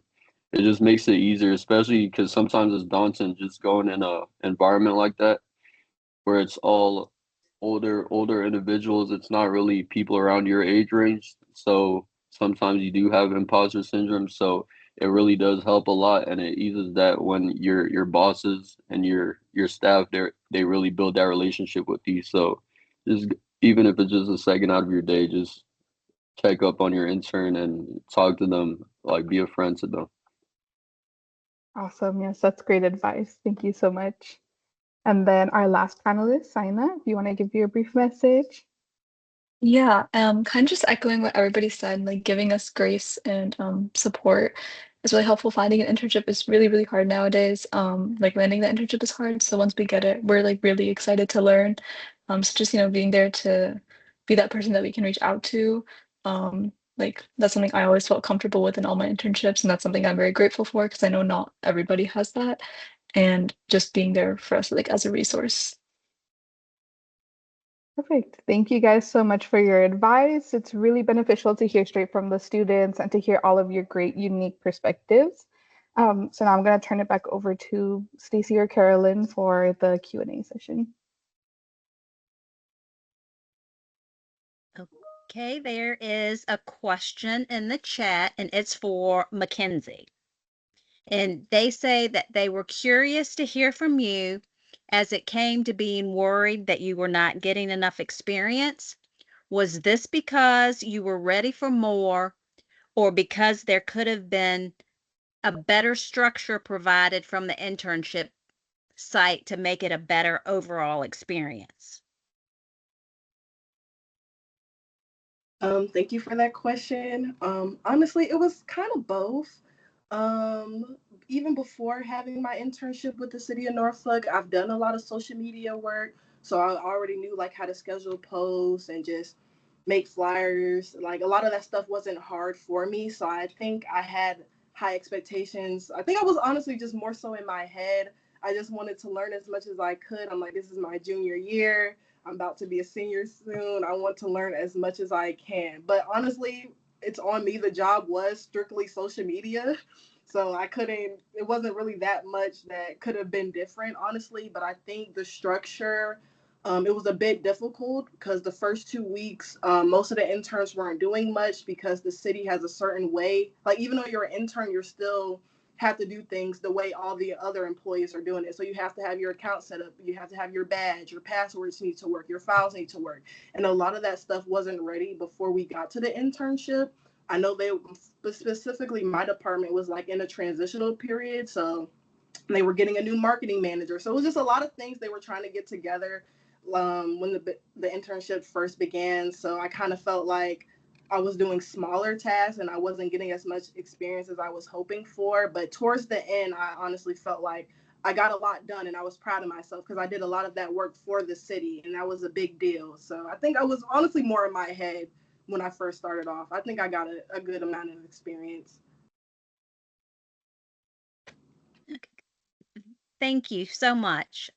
it just makes it easier, especially because sometimes it's daunting just going in a environment like that where it's all older individuals. It's not really people around your age range. So sometimes you do have imposter syndrome. So it really does help a lot, and it eases that when your bosses and your staff they really build that relationship with you. So just even if it's just a second out of your day, just check up on your intern and talk to them, like be a friend to them. Awesome. Yes, that's great advice. Thank you so much. And then our last panelist, Saina, if you want to give your brief message. Yeah, kind of just echoing what everybody said, like giving us grace and support is really helpful. Finding an internship is really, really hard nowadays. Like landing the internship is hard. So once we get it, we're like really excited to learn. So just, being there to be that person that we can reach out to. Like that's something I always felt comfortable with in all my internships, and that's something I'm very grateful for because I know not everybody has that. And just being there for us like as a resource. Perfect. Thank you guys so much for your advice. It's really beneficial to hear straight from the students and to hear all of your great, unique perspectives. So now I'm going to turn it back over to Stacy or Carolyn for the Q&A session. Okay, there is a question in the chat, and it's for Mackenzie. And they say that they were curious to hear from you as it came to being worried that you were not getting enough experience. Was this because you were ready for more, or because there could have been a better structure provided from the internship site to make it a better overall experience? Thank you for that question. Honestly, it was kind of both. Even before having my internship with the city of Norfolk, I've done a lot of social media work, so I already knew like how to schedule posts and just make flyers. Like a lot of that stuff wasn't hard for me, so I think I had high expectations. I think I was honestly just more so in my head. I just wanted to learn as much as I could. I'm like, this is my junior year. I'm about to be a senior soon. I want to learn as much as I can. But honestly, it's on me. The job was strictly social media. So it wasn't really that much that could have been different, honestly. But I think the structure, it was a bit difficult because the first 2 weeks, most of the interns weren't doing much because the city has a certain way. Like, even though you're an intern, you're still have to do things the way all the other employees are doing it. So you have to have your account set up, you have to have your badge, your passwords need to work, your files need to work. And a lot of that stuff wasn't ready before we got to the internship. I know specifically my department was like in a transitional period. So they were getting a new marketing manager. So it was just a lot of things they were trying to get together when the internship first began. So I kind of felt like I was doing smaller tasks and I wasn't getting as much experience as I was hoping for. But towards the end, I honestly felt like I got a lot done and I was proud of myself because I did a lot of that work for the city and that was a big deal. So I think I was honestly more in my head when I first started off. I think I got a good amount of experience. Thank you so much.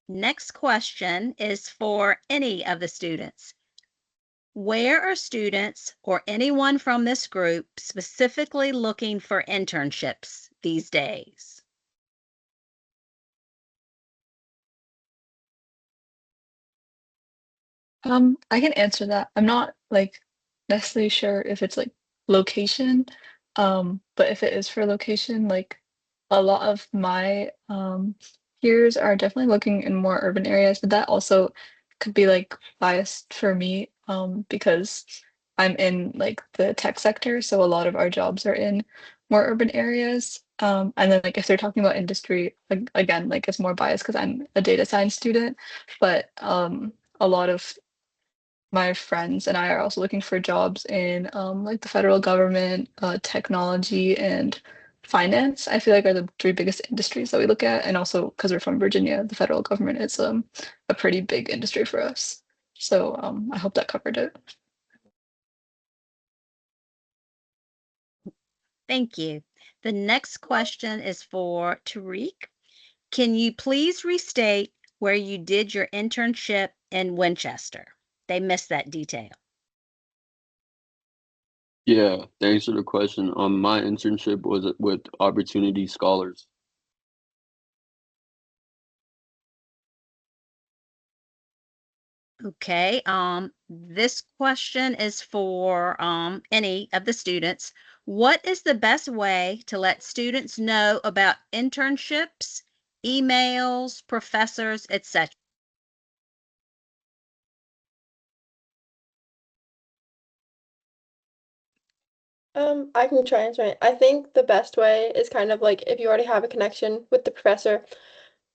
Next question is for any of the students. Where are students or anyone from this group specifically looking for internships these days? I can answer that. I'm not like necessarily sure if it's like location, but if it is for location, like a lot of my peers are definitely looking in more urban areas, but that also could be like biased for me, because I'm in like the tech sector, so a lot of our jobs are in more urban areas. And then like if they're talking about industry, again, like it's more biased because I'm a data science student, but a lot of my friends and I are also looking for jobs in like the federal government, technology, and finance. I feel like are the three biggest industries that we look at, and also because we're from Virginia, the federal government is a pretty big industry for us. So I hope that covered it. Thank you. The next question is for Tariq. Can you please restate where you did your internship in Winchester? They missed that detail. Yeah, thanks for the question. My internship was with Opportunity Scholars. Okay, this question is for any of the students. What is the best way to let students know about internships, emails, professors, etc.? I can try answering it. I think the best way is kind of like if you already have a connection with the professor.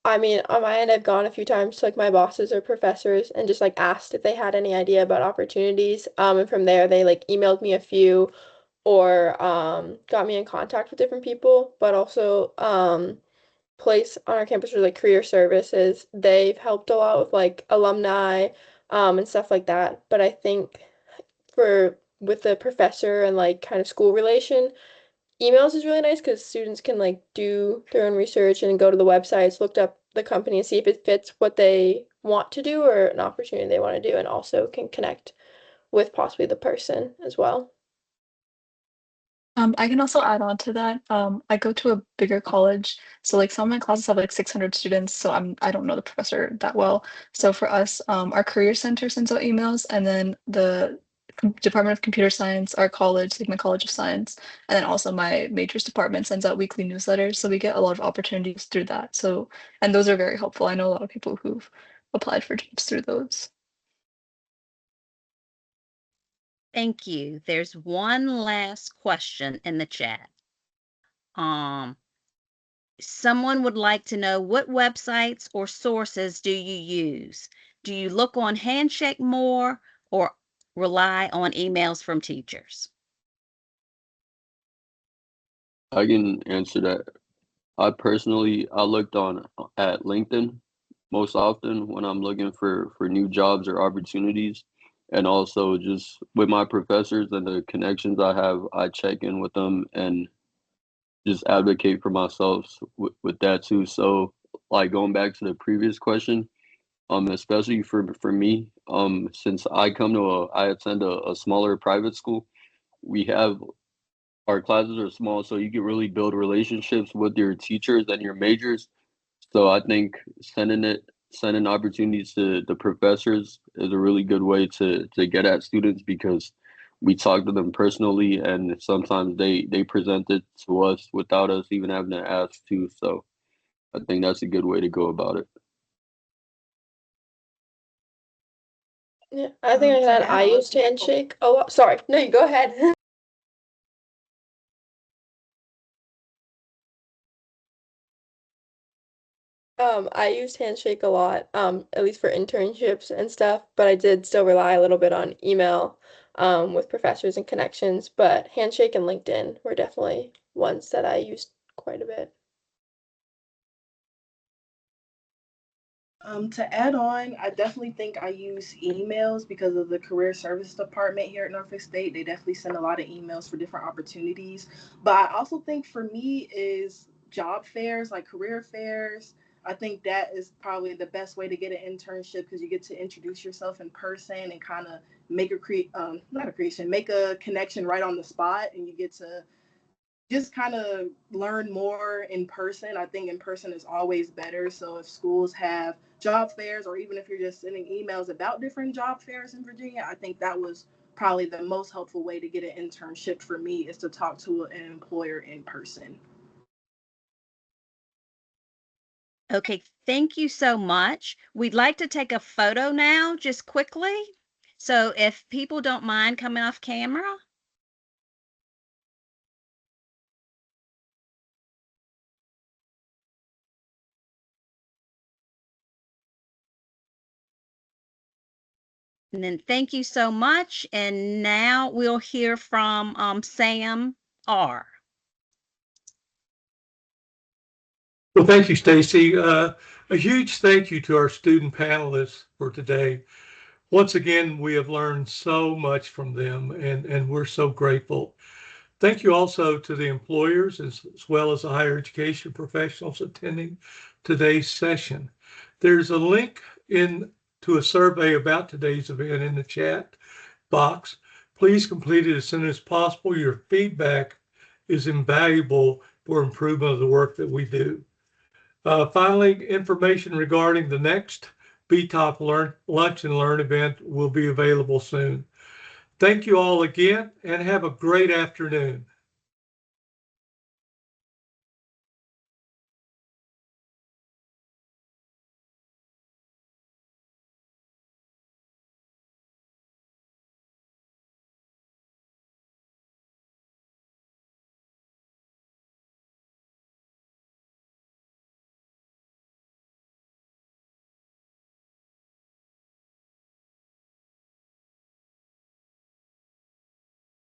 I mean, on my end, I've gone a few times to like my bosses or professors and just like asked if they had any idea about opportunities. And from there, they like emailed me a few or got me in contact with different people. But also, place on our campus for like career services, they've helped a lot with like alumni and stuff like that. But I think for with the professor and like kind of school relation, emails is really nice because students can like do their own research and go to the websites, look up the company and see if it fits what they want to do or an opportunity they want to do, and also can connect with possibly the person as well. I can also add on to that. I go to a bigger college, so like some of my classes have like 600 students, so I don't know the professor that well. So for us, our career center sends out emails, and then the Department of Computer Science, our college, like my College of Science, and then also my majors department sends out weekly newsletters, so we get a lot of opportunities through that. So, and those are very helpful. I know a lot of people who've applied for jobs through those. Thank you. There's one last question in the chat. Someone would like to know what websites or sources do you use? Do you look on Handshake more or rely on emails from teachers? I can answer that. I looked on at LinkedIn most often when I'm looking for new jobs or opportunities, and also just with my professors and the connections I have, I check in with them and just advocate for myself with that too. So like going back to the previous question, especially for me, since I attend a smaller private school, we have our classes are small, so you can really build relationships with your teachers and your majors. So I think sending opportunities to the professors is a really good way to get at students because we talk to them personally and sometimes they present it to us without us even having to ask to. So I think that's a good way to go about it. Yeah, I think I To can add add I on used to that- Handshake a lot. Sorry, no, you go ahead. I used Handshake a lot, at least for internships and stuff, but I did still rely a little bit on email, with professors and connections, but Handshake and LinkedIn were definitely ones that I used quite a bit. To add on, I definitely think I use emails because of the career service department here at Norfolk State. They definitely send a lot of emails for different opportunities. But I also think for me is job fairs, like career fairs. I think that is probably the best way to get an internship because you get to introduce yourself in person and kind of make not a creation, make a connection right on the spot, and you get to just kind of learn more in person. I think in person is always better. So if schools have job fairs, or even if you're just sending emails about different job fairs in Virginia, I think that was probably the most helpful way to get an internship for me is to talk to an employer in person. Okay, thank you so much. We'd like to take a photo now, just quickly. So if people don't mind coming off camera. And then thank you so much. And now we'll hear from Sam R. Well, thank you, Stacy. A huge thank you to our student panelists for today. Once again, we have learned so much from them, and we're so grateful. Thank you also to the employers as well as the higher education professionals attending today's session. There's a link to a survey about today's event in the chat box. Please complete it as soon as possible. Your feedback is invaluable for improvement of the work that we do. Finally, information regarding the next VTOP Lunch and Learn event will be available soon. Thank you all again and have a great afternoon.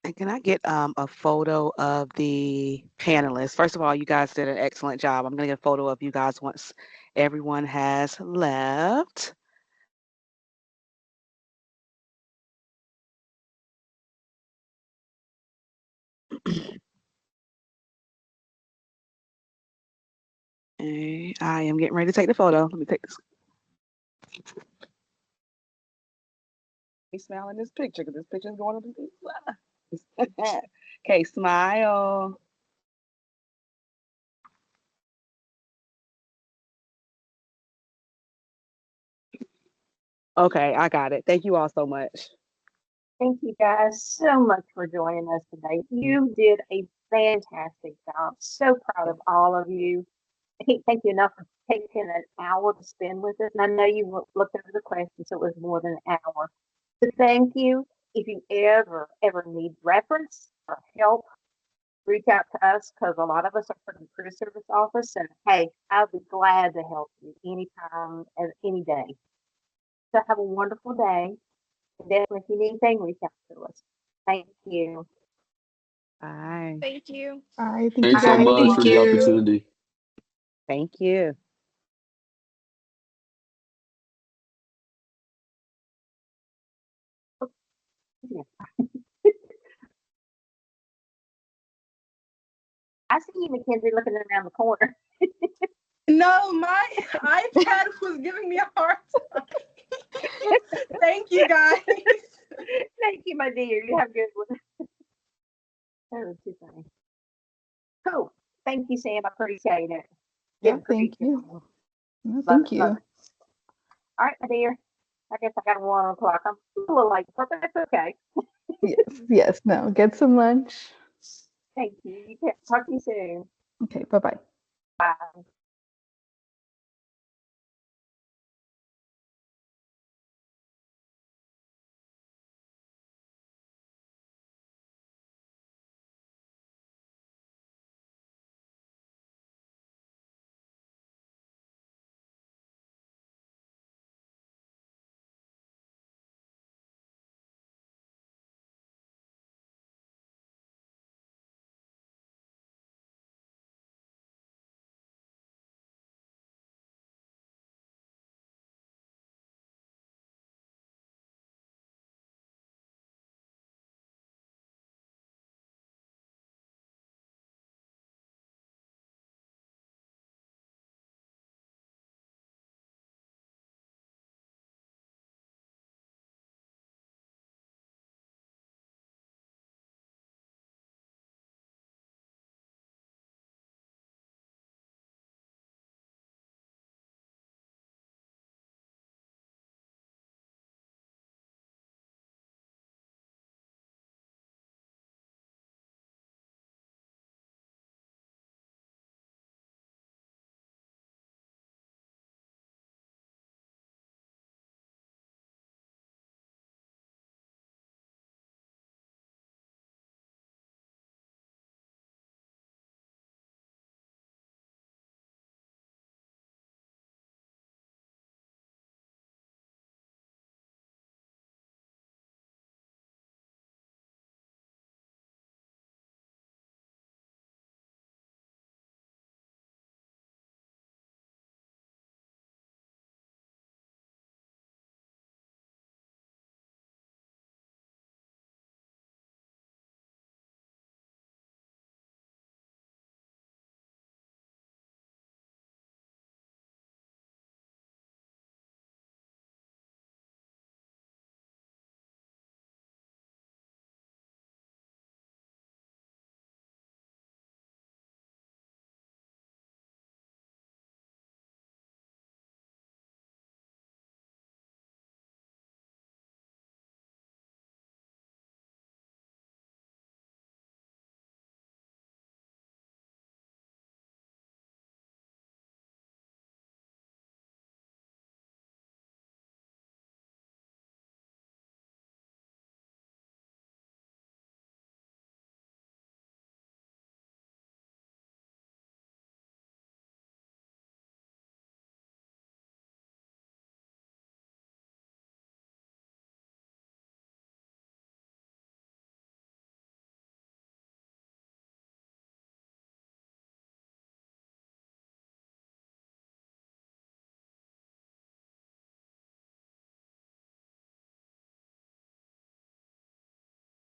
And can I get a photo of the panelists? First of all, you guys did an excellent job. I'm going to get a photo of you guys once everyone has left. I am getting ready to take the photo. Let me take this. Me smile in this picture because this picture is going up. Okay, smile. Okay, I got it. Thank you all so much. Thank you guys so much for joining us today. You did a fantastic job. So proud of all of you. I can't thank you enough for taking an hour to spend with us. And I know you looked over the questions, so it was more than an hour. So thank you. If you ever need reference or help, reach out to us because a lot of us are from the career service office. And hey, I'll be glad to help you anytime and any day. So have a wonderful day. And definitely, if you need anything, reach out to us. Thank you. Bye. Thank you. Bye. Thank Thanks you so guys. much Thank for the you. opportunity. Thank you. I see you, Mackenzie, looking around the corner. No, my iPad was giving me a hard time. Thank you guys. Thank you, my dear. You have a good one. Those two things. Cool. Thank you, Sam. I appreciate it. Yeah, Did a great thank you. job. No, Love thank it, love you. it. All right, my dear. I guess I got 1 o'clock. I'm a little late, but that's okay. Yes, no, get some lunch. Thank you. Talk to you soon. Okay, bye-bye. Bye.